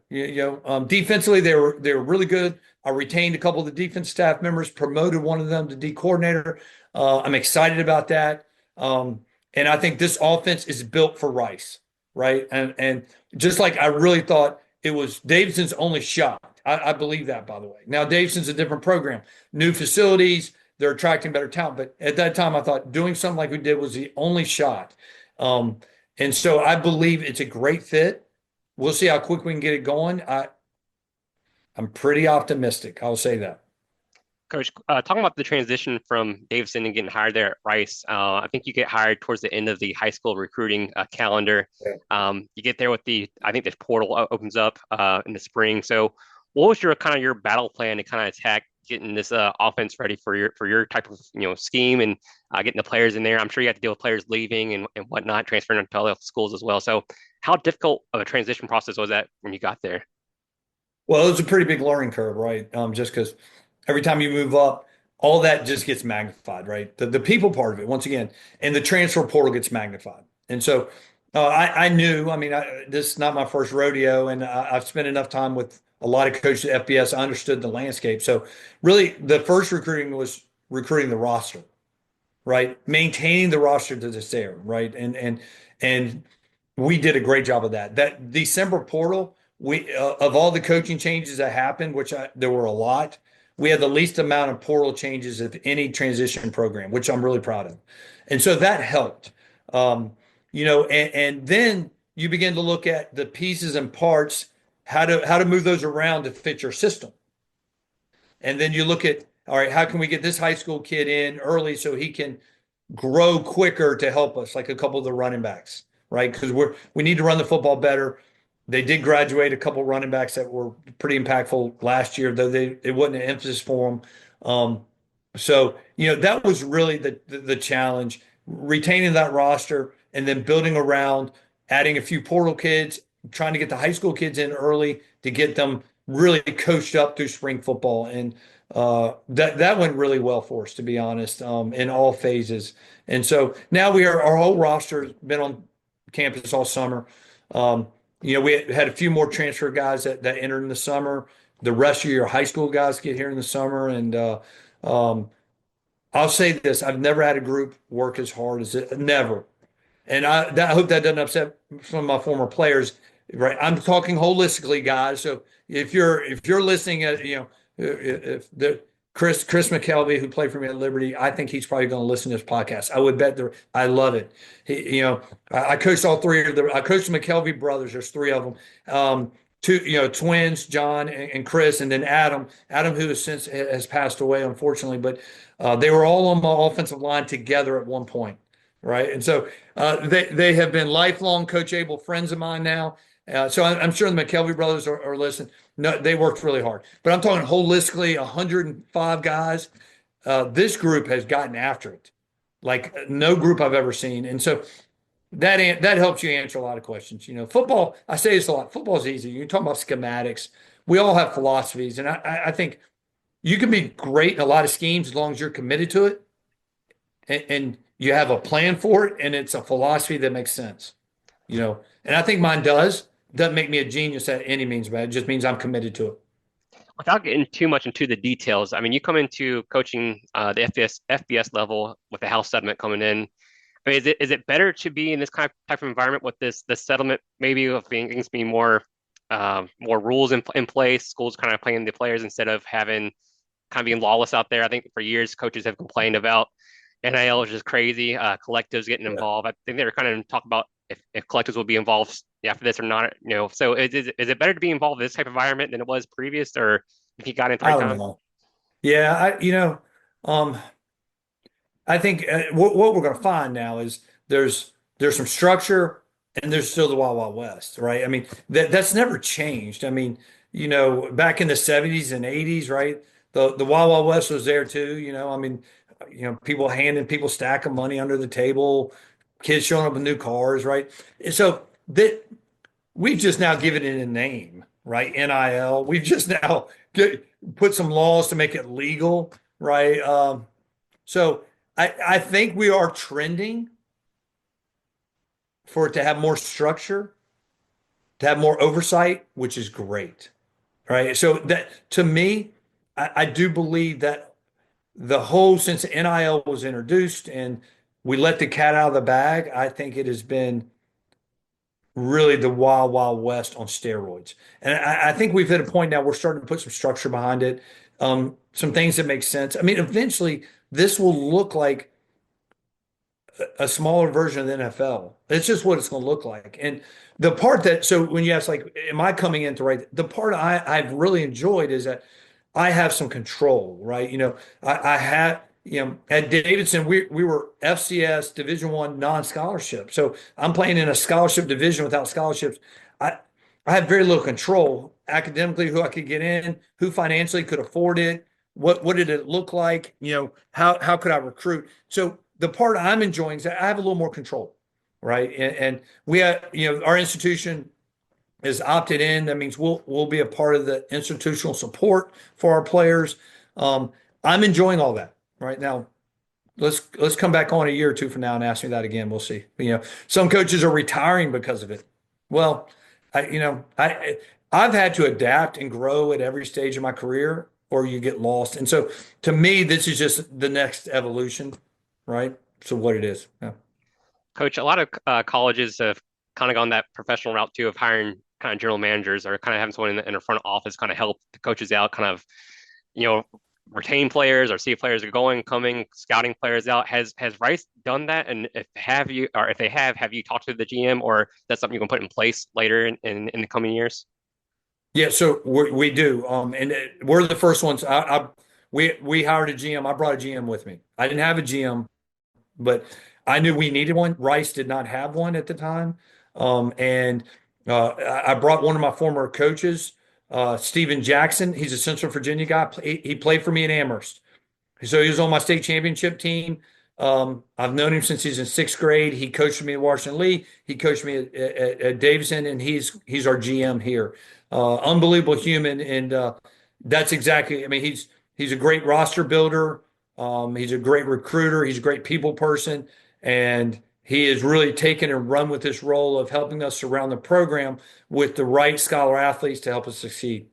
Defensively, they were really good. I retained a couple of the defense staff members, promoted one of them to D coordinator. I'm excited about that. And I think this offense is built for Rice, right? And just like I really thought it was Davidson's only shot. I believe that, by the way. Now, Davidson's a different program, new facilities, they're attracting better talent. But at that time, I thought doing something like we did was the only shot. Um, and so I believe it's a great fit. We'll see how quick we can get it going. I'm pretty optimistic. I'll say that. Coach, talking about the transition from Davidson and getting hired there at Rice, I think you get hired towards the end of the high school recruiting calendar. Yeah. You get there with I think the portal opens up in the spring. So, what was your battle plan to kind of attack getting this offense ready for your type of scheme and getting the players in there? I'm sure you have to deal with players leaving and whatnot, transferring to other schools as well. So, how difficult of a transition process was that when you got there? Well, it was a pretty big learning curve, right? Just because every time you move up, all that just gets magnified, right? The people part of it, once again, and the transfer portal gets magnified. And so I knew, I mean, this is not my first rodeo, and I've spent enough time with a lot of coaches at FBS. I understood the landscape. So really, the first recruiting was recruiting the roster, right? Maintaining the roster that's there, right? And we did a great job of that. That December portal, we of all the coaching changes that happened, there were a lot, we had the least amount of portal changes of any transition program, which I'm really proud of. And so that helped. And then you begin to look at the pieces and parts, how to move those around to fit your system. And then you look at, all right, how can we get this high school kid in early so he can grow quicker to help us, like a couple of the running backs, right? Because we need to run the football better. They did graduate a couple running backs that were pretty impactful last year, though it wasn't an emphasis for them. So that was really the challenge, retaining that roster and then building around, adding a few portal kids, trying to get the high school kids in early to get them really coached up through spring football. And that went really well for us, to be honest, in all phases. And so now our whole roster has been on campus all summer. We had a few more transfer guys that entered in the summer. The rest of your high school guys get here in the summer. And I'll say this, I've never had a group work as hard as it, never. And I hope that doesn't upset some of my former players, right? I'm talking holistically, guys. So if you're listening at, if the Chris McKelvey, who played for me at Liberty, I think he's probably going to listen to this podcast. I would bet I love it. I coached all three of them. I coached the McKelvey brothers. There's three of them. Two, twins, John and Chris, and then Adam, who has passed away, unfortunately, but they were all on my offensive line together at one point. Right. And so they have been lifelong Coach Abell friends of mine now. So I'm sure the McKelvey brothers are listening. No, they worked really hard. But I'm talking holistically, 105 guys. This group has gotten after it like no group I've ever seen. And so that helps you answer a lot of questions. Football, I say this a lot. Football is easy. You talk about schematics. We all have philosophies. And I think you can be great in a lot of schemes as long as you're committed to it. And you have a plan for it, and it's a philosophy that makes sense, And I think mine does. Doesn't make me a genius at any means, but it just means I'm committed to it. Without getting too much into the details, I mean, you come into coaching the FBS level with the House settlement coming in. I mean, is it better to be in this type of environment with this settlement, maybe of things being more rules in place, schools kind of playing the players instead of having kind of being lawless out there? I think for years coaches have complained about NIL is just crazy. Collectives getting involved. I think they're kind of talking about if collectives will be involved after this or not. So is it better to be involved in this type of environment than it was previous, or if you got into I right don't time? know. Yeah, I think what we're going to find now is there's some structure, and there's still the Wild Wild West, right? I mean, that's never changed. I mean, back in the 70s and 80s, right? The Wild Wild West was there too, I mean, people handing people stack of money under the table, kids showing up with new cars, right? And so that we've just now given it a name, right? NIL. We've just now put some laws to make it legal, right? So I think we are trending for it to have more structure, to have more oversight, which is great, right? So that to me, I do believe that the whole since NIL was introduced and we let the cat out of the bag, I think it has been really the wild, wild west on steroids. And I think we've hit a point now we're starting to put some structure behind it, some things that make sense. I mean, eventually this will look like a smaller version of the NFL. It's just what it's going to look like. And the part that, so when you ask, like, am I coming into right? The part I've really enjoyed is that I have some control, right? I had, at Davidson, we were FCS Division One non-scholarship. So I'm playing in a scholarship division without scholarships. I I had very little control academically, who I could get in, who financially could afford it, what did it look like, how could I recruit? So the part I'm enjoying is that I have a little more control, right? And we have, our institution is opted in. That means we'll be a part of the institutional support for our players. I'm enjoying all that right now. Let's come back on a year or two from now and ask me that again. We'll see. Some coaches are retiring because of it. Well, I've had to adapt and grow at every stage of my career, or you get lost. And so, to me, this is just the next evolution, right? So, what it is. Yeah. Coach, a lot of colleges have kind of gone that professional route too of hiring kind of general managers or kind of having someone in the front office kind of help the coaches out, kind of, you know, retain players or see if players are going, coming, scouting players out. Has Rice done that? And if they have you talked to the GM, or that's something you can put in place later in the coming years? Yeah, so we do, and we're the first ones. We hired a GM. I brought a GM with me. I didn't have a GM, but I knew we needed one. Rice did not have one at the time, and I brought one of my former coaches, Steven Jackson. He's a Central Virginia guy. He played for me in Amherst. So he was on my state championship team. I've known him since he's in sixth grade. He coached me at Washington Lee. He coached me at Davidson, and he's our GM here. Unbelievable human, and that's exactly. I mean, he's a great roster builder. He's a great recruiter. He's a great people person, and he has really taken and run with this role of helping us surround the program with the right scholar athletes to help us succeed.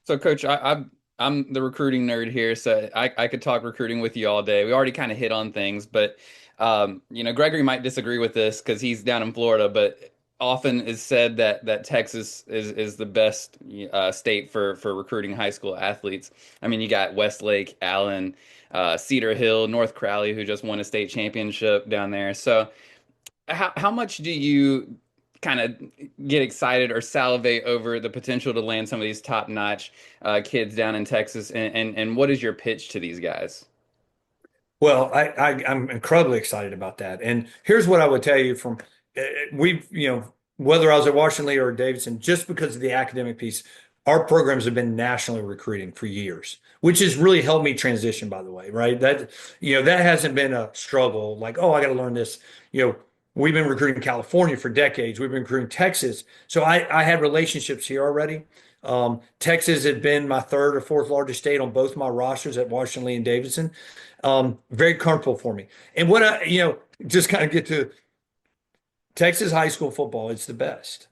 So, Coach, I'm the recruiting nerd here, so I could talk recruiting with you all day. We already kind of hit on things, but Gregory might disagree with this because he's down in Florida, but often is said that Texas is the best state for recruiting high school athletes. I mean, you got Westlake, Allen, Cedar Hill, North Crowley, who just won a state championship down there. So, how much do you kind of get excited or salivate over the potential to land some of these top-notch kids down in Texas? And what is your pitch to these guys? Well, I'm incredibly excited about that. And here's what I would tell you from we've, whether I was at Washington Lee or Davidson, just because of the academic piece, our programs have been nationally recruiting for years, which has really helped me transition, by the way, right? That hasn't been a struggle like, oh, I got to learn this. We've been recruiting California for decades. We've been recruiting Texas. So I had relationships here already. Texas had been my third or fourth largest state on both my rosters at Washington Lee and Davidson. Very comfortable for me. And what just kind of get to Texas high school football, it's the best.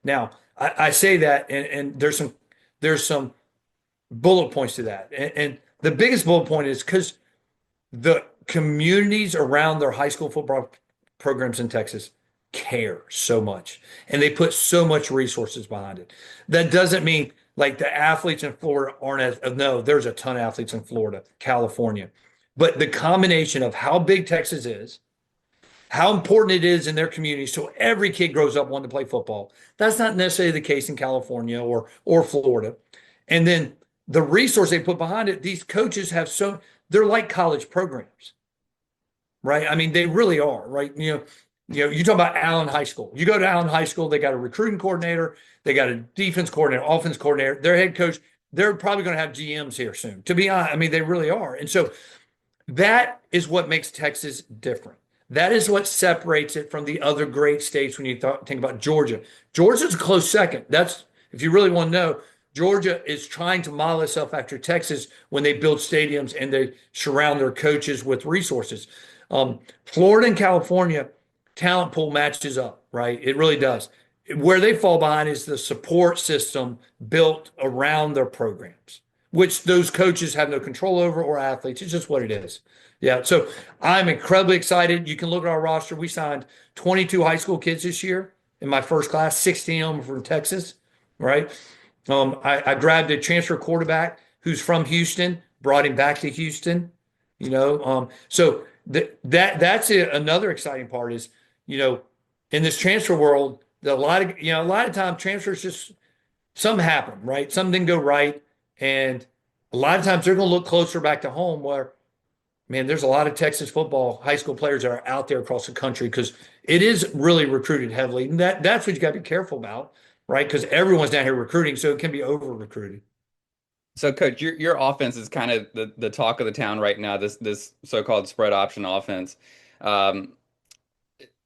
Now, I say that, and there's some bullet points to that. And the biggest bullet point is because the communities around their high school football programs in Texas care so much, and they put so much resources behind it. That doesn't mean like the athletes in Florida aren't no, there's a ton of athletes in Florida, California. But the combination of how big Texas is, how important it is in their community, so every kid grows up wanting to play football. That's not necessarily the case in California or Florida. And then the resource they put behind it, these coaches they're like college programs, right? I mean, they really are, right? You talk about Allen High School. You go to Allen High School, they got a recruiting coordinator, they got a defense coordinator, offense coordinator, their head coach. They're probably going to have GMs here soon. To be honest, I mean, they really are. And so that is what makes Texas different. That is what separates it from the other great states when you think about Georgia. Georgia's a close second. That's, if you really want to know, Georgia is trying to model itself after Texas when they build stadiums and they surround their coaches with resources. Florida and California, talent pool matches up, right? It really does. Where they fall behind is the support system built around their programs, which those coaches have no control over, or athletes. It's just what it is. Yeah. So I'm incredibly excited. You can look at our roster. We signed 22 high school kids this year in my first class, 16 of them from Texas, right? I grabbed a transfer quarterback who's from Houston, brought him back to Houston, so that's another exciting part is, in this transfer world, a lot of time transfers just, some happen, right? Some didn't go right. And a lot of times they're going to look closer back to home where, man, there's a lot of Texas football high school players that are out there across the country because it is really recruited heavily. And that's what you got to be careful about, right? Because everyone's down here recruiting, so it can be over recruited. So, Coach, your offense is kind of the talk of the town right now. This so-called spread option offense.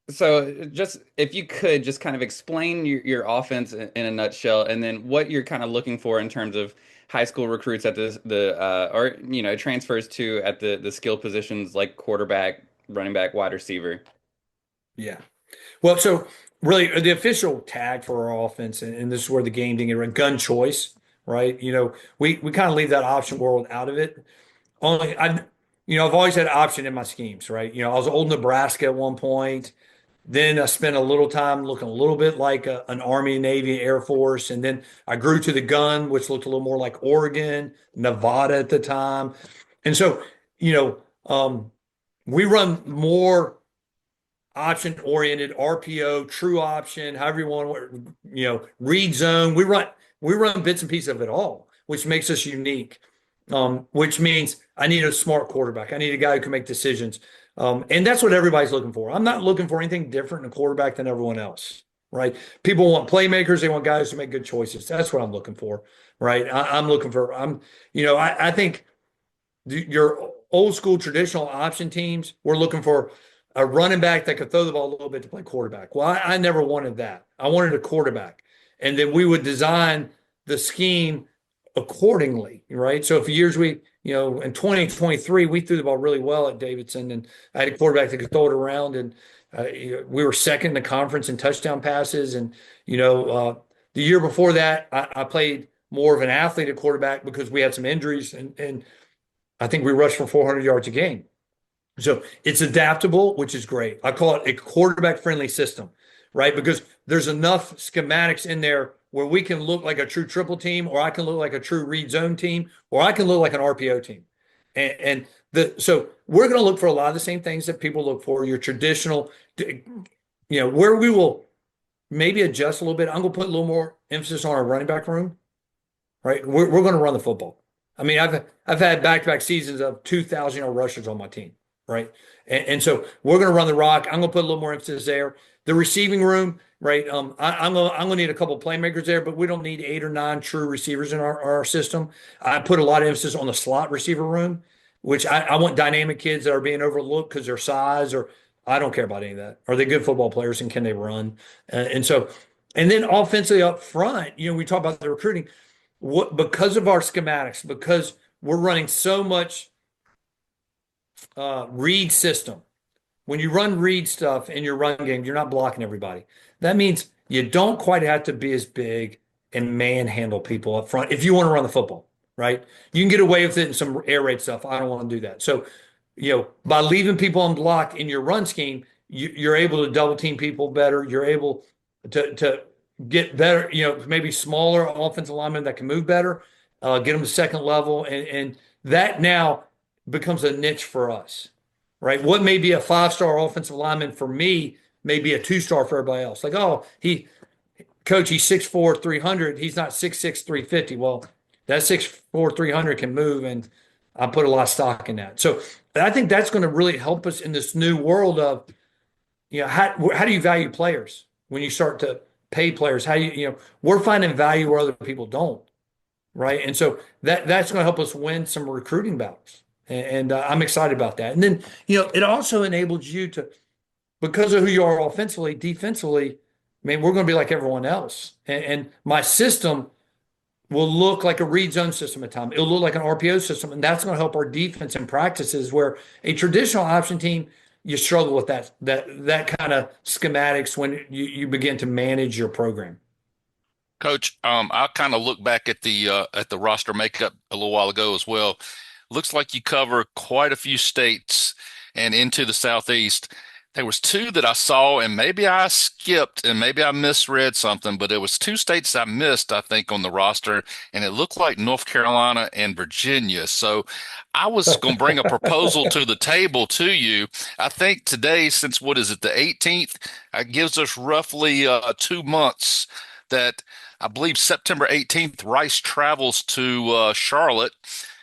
So, just if you could just kind of explain your offense in a nutshell, and then what you're kind of looking for in terms of high school recruits at or transfers to at the skill positions like quarterback, running back, wide receiver. Yeah. Well, so really the official tag for our offense, and this is where the game thing is, gun choice, right? We kind of leave that option world out of it. I've always had option in my schemes, right? I was old Nebraska at one point. Then I spent a little time looking a little bit like an Army, Navy, Air Force. And then I grew to the gun, which looked a little more like Oregon, Nevada at the time. And so, we run more option oriented, RPO, true option, however you want to, read zone. We run bits and pieces of it all, which makes us unique. Which means I need a smart quarterback. I need a guy who can make decisions. And that's what everybody's looking for. I'm not looking for anything different in a quarterback than everyone else, right? People want playmakers. They want guys to make good choices. That's what I'm looking for, right? I think your old school traditional option teams, we're looking for a running back that could throw the ball a little bit to play quarterback. Well, I never wanted that. I wanted a quarterback. And then we would design the scheme accordingly, right? So for years in 2023, we threw the ball really well at Davidson, and I had a quarterback that could throw it around, and we were second in the conference in touchdown passes. And the year before that, I played more of an athlete at quarterback because we had some injuries, and I think we rushed for 400 yards a game. So it's adaptable, which is great. I call it a quarterback-friendly system, right? Because there's enough schematics in there where we can look like a true triple team, or I can look like a true read zone team, or I can look like an RPO team. So we're going to look for a lot of the same things that people look for. Your traditional, where we will maybe adjust a little bit. I'm going to put a little more emphasis on our running back room, right? We're going to run the football. I mean, I've had back-to-back seasons of 2,000-yard rushers on my team, right? And so we're going to run the rock. I'm going to put a little more emphasis there. The receiving room, right? I'm going to need a couple of playmakers there, but we don't need 8 or 9 true receivers in our system. I put a lot of emphasis on the slot receiver room, which I want dynamic kids that are being overlooked because their size, or I don't care about any of that. Are they good football players, and can they run? And then offensively up front, we talk about the recruiting. Because of our schematics, because we're running so much read system. When you run read stuff in your run game, you're not blocking everybody. That means you don't quite have to be as big and manhandle people up front if you want to run the football, right? You can get away with it in some air raid stuff. I don't want to do that. So, by leaving people on block in your run scheme, you're able to double team people better. You're able to get better, maybe smaller offensive linemen that can move better, get them to second level. And that now becomes a niche for us, right? What may be a 5-star offensive lineman for me may be a 2-star for everybody else. Like, Coach, he's 6'4", 300. He's not 6'6", 350. Well, that 6'4", 300 can move, and I put a lot of stock in that. So I think that's going to really help us in this new world of, how do you value players when you start to pay players? How we're finding value where other people don't, right? And so that's going to help us win some recruiting battles, and I'm excited about that. And then it also enables you to, because of who you are offensively, defensively. I mean, we're going to be like everyone else, and my system will look like a read zone system at times. It'll look like an RPO system, and that's going to help our defense in practices where a traditional option team, you struggle with that kind of schematics when you begin to manage your program. Coach, I kind of look back at the roster makeup a little while ago as well. Looks like you cover quite a few states and into the Southeast. There was two that I saw, and maybe I skipped, and maybe I misread something, but there was two states I missed, I think, on the roster, and it looked like North Carolina and Virginia. So I was going to bring a proposal to the table to you. I think today, since what is it, the 18th, it gives us roughly 2 months that I believe September 18th, Rice travels to Charlotte.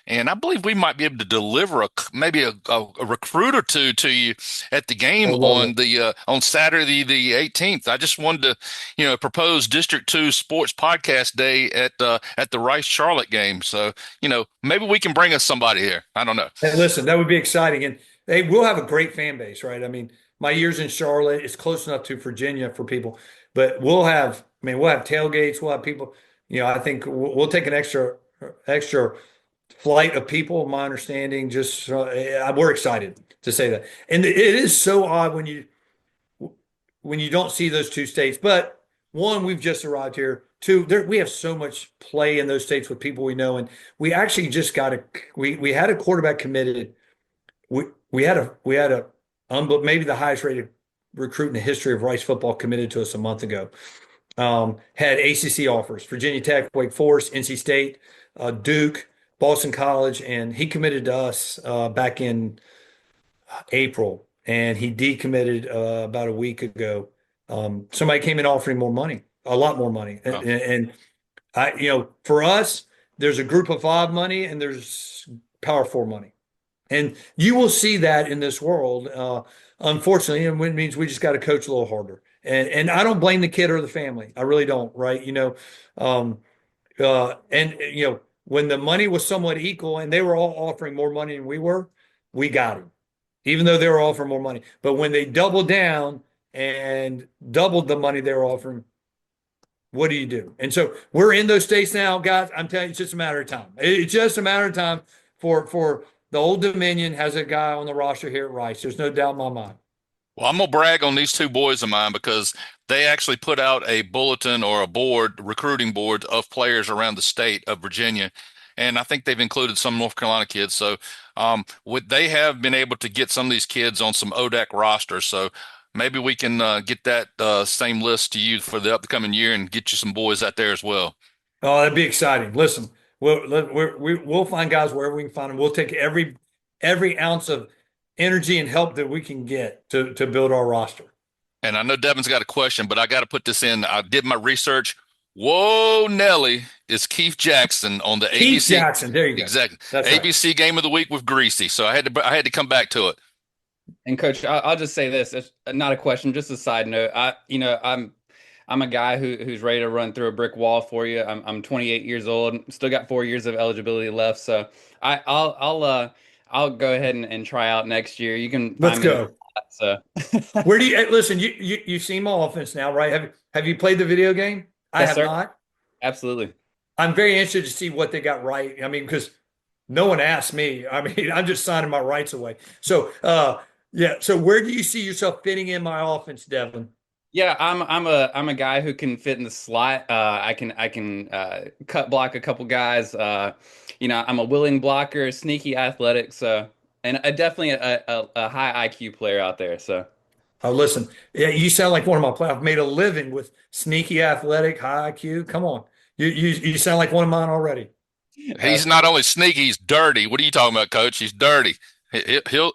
And I believe we might be able to deliver maybe a recruit or two to you at the game on Saturday the 18th. I just wanted to, propose District 2 Sports Podcast Day at the Rice Charlotte game. So, maybe we can bring us somebody here. I don't know. And listen, that would be exciting, and they will have a great fan base, right? I mean, my years in Charlotte is close enough to Virginia for people, but we'll have tailgates, we'll have people. I think we'll take an extra flight of people. My understanding, just we're excited to say that, and it is so odd when you don't see those two states. But one, we've just arrived here. Two, we have so much play in those states with people we know, and we actually just we had a quarterback committed. We had a maybe the highest rated recruit in the history of Rice football committed to us a month ago. Had ACC offers: Virginia Tech, Wake Forest, NC State, Duke, Boston College, and he committed to us back in April, and he decommitted about a week ago. Somebody came in offering more money, a lot more money, and for us, there's a group of five money and there's Power Four money, and you will see that in this world, unfortunately, and it means we just got to coach a little harder. And I don't blame the kid or the family, I really don't, right? When the money was somewhat equal and they were all offering more money than we got him, even though they were offering more money. But when they doubled down and doubled the money they were offering, what do you do? And so we're in those states now, guys. I'm telling you, it's just a matter of time. It's just a matter of time for the Old Dominion has a guy on the roster here at Rice. There's no doubt in my mind. Well, I'm gonna brag on these two boys of mine because they actually put out a bulletin or a recruiting board of players around the state of Virginia, and I think they've included some North Carolina kids. So, they have been able to get some of these kids on some ODAC rosters. So maybe we can get that same list to you for the upcoming year and get you some boys out there as well. Oh, that'd be exciting. Listen, we'll find guys wherever we can find them. We'll take every ounce of energy and help that we can get to build our roster. And I know Devin's got a question, but I got to put this in. I did my research. Whoa, Nelly is Keith Jackson on the ABC. Keith Jackson, there you go. Exactly. That's ABC right. Game of the Week with Greasy. So I had to come back to it. And Coach, I'll just say this: it's not a question, just a side note. I'm a guy who's ready to run through a brick wall for you. I'm 28 years old, still got 4 years of eligibility left, so I'll go ahead and try out next year. You can Let's go. So where do you listen? You've seen my offense now, right? Have you played the video game? I have not. Absolutely. I'm very interested to see what they got right. I mean, because no one asked me. I mean, I'm just signing my rights away. So, yeah. So, where do you see yourself fitting in my offense, Devin? Yeah, I'm a guy who can fit in the slot. I can cut block a couple guys. I'm a willing blocker, sneaky athletic. So, and definitely a high IQ player out there. So. Oh, listen, yeah, you sound like one of my players. I've made a living with sneaky, athletic, high IQ. Come on, you sound like one of mine already. He's not only sneaky, he's dirty. What are you talking about, Coach? He's dirty. He'll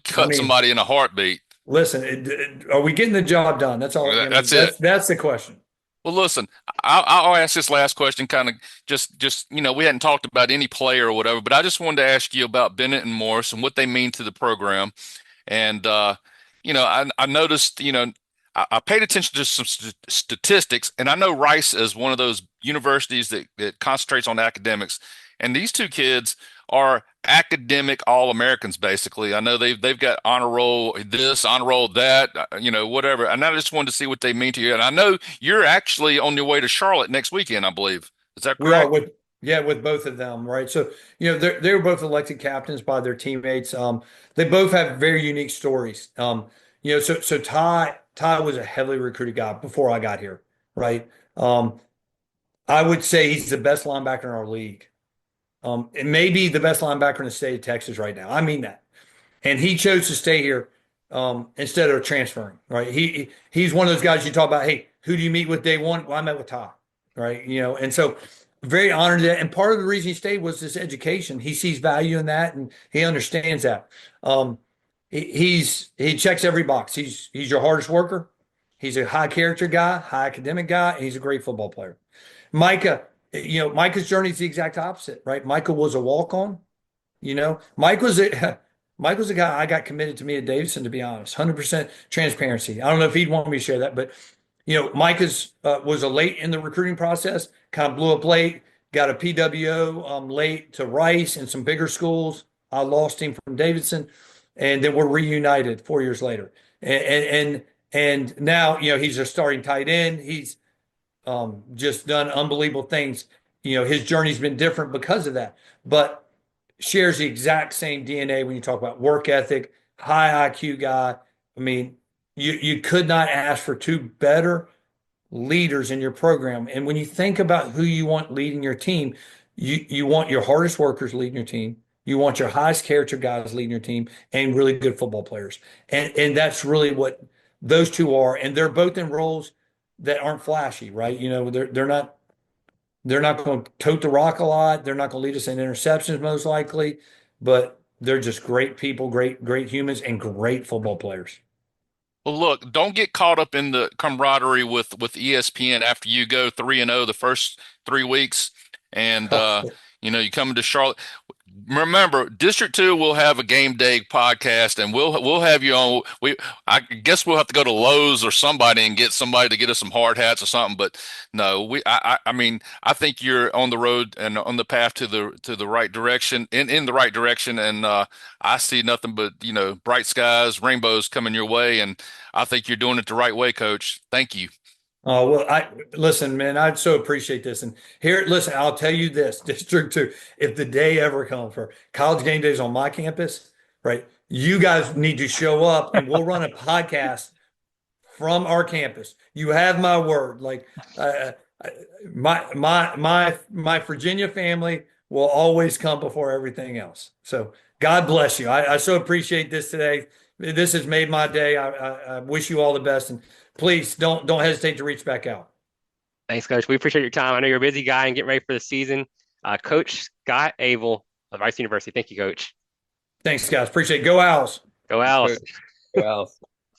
cut somebody in a heartbeat. Listen, are we getting the job done? That's all. That's it. That's the question. Well, listen, I'll ask this last question. Kind of just we hadn't talked about any player or whatever, but I just wanted to ask you about Bennett and Morris and what they mean to the program, and I noticed, I paid attention to some statistics, and I know Rice is one of those universities that concentrates on academics. And these two kids are academic All-Americans, basically. I know they've got honor roll this, honor roll that, whatever. And I just wanted to see what they mean to you. And I know you're actually on your way to Charlotte next weekend, I believe. Is that We are correct? with both of them, right? So, they were both elected captains by their teammates. They both have very unique stories. So Ty was a heavily recruited guy before I got here, right? I would say he's the best linebacker in our league. And maybe the best linebacker in the state of Texas right now. I mean that. And he chose to stay here instead of transferring, right? He's one of those guys you talk about. Hey, who do you meet with day one? Well, I met with Ty, right? And so very honored that. And part of the reason he stayed was this education. He sees value in that, and he understands that. He checks every box. He's your hardest worker. He's a high character guy, high academic guy, and he's a great football player. Micah, Micah's journey is the exact opposite, right? Micah was a walk on. Mike was a Mike was a guy I got committed to me at Davidson, to be honest. 100% transparency. I don't know if he'd want me to share that, but Mike was a late in the recruiting process, kind of blew up late, got a PWO late to Rice and some bigger schools. I lost him from Davidson, and then we're reunited 4 years later. And now he's a starting tight end. He's just done unbelievable things. His journey's been different because of that, but shares the exact same DNA when you talk about work ethic, high IQ guy. I mean, you could not ask for two better leaders in your program. And when you think about who you want leading your team, you want your hardest workers leading your team. You want your highest character guys leading your team and really good football players. And that's really what those two are. And they're both in roles that aren't flashy, right? They're not going to tote the rock a lot. They're not going to lead us in interceptions most likely, but they're just great people, great humans, and great football players. Well, look, don't get caught up in the camaraderie with ESPN after you go 3-0 the first 3 weeks, and you come into Charlotte. Remember, District 2 will have a game day podcast, and we'll have you on. I guess we'll have to go to Lowe's or somebody and get somebody to get us some hard hats or something. But no, I mean, I think you're on the road and on the path to the right direction, in the right direction. And I see nothing but bright skies, rainbows coming your way, and I think you're doing it the right way, Coach. Thank you. Oh, well, listen, man, I so appreciate this. And listen, I'll tell you this, District 2, if the day ever comes for college game days on my campus, right, you guys need to show up and we'll run a podcast from our campus. You have my word. Like my Virginia family will always come before everything else. So God bless you. I so appreciate this today. This has made my day. I wish you all the best, and please don't hesitate to reach back out. Thanks, Coach. We appreciate your time. I know you're a busy guy and getting ready for the season. Coach Scott Abell of Rice University. Thank you, Coach. Thanks, guys. Appreciate it. Go Owls. Go Owls. Who else?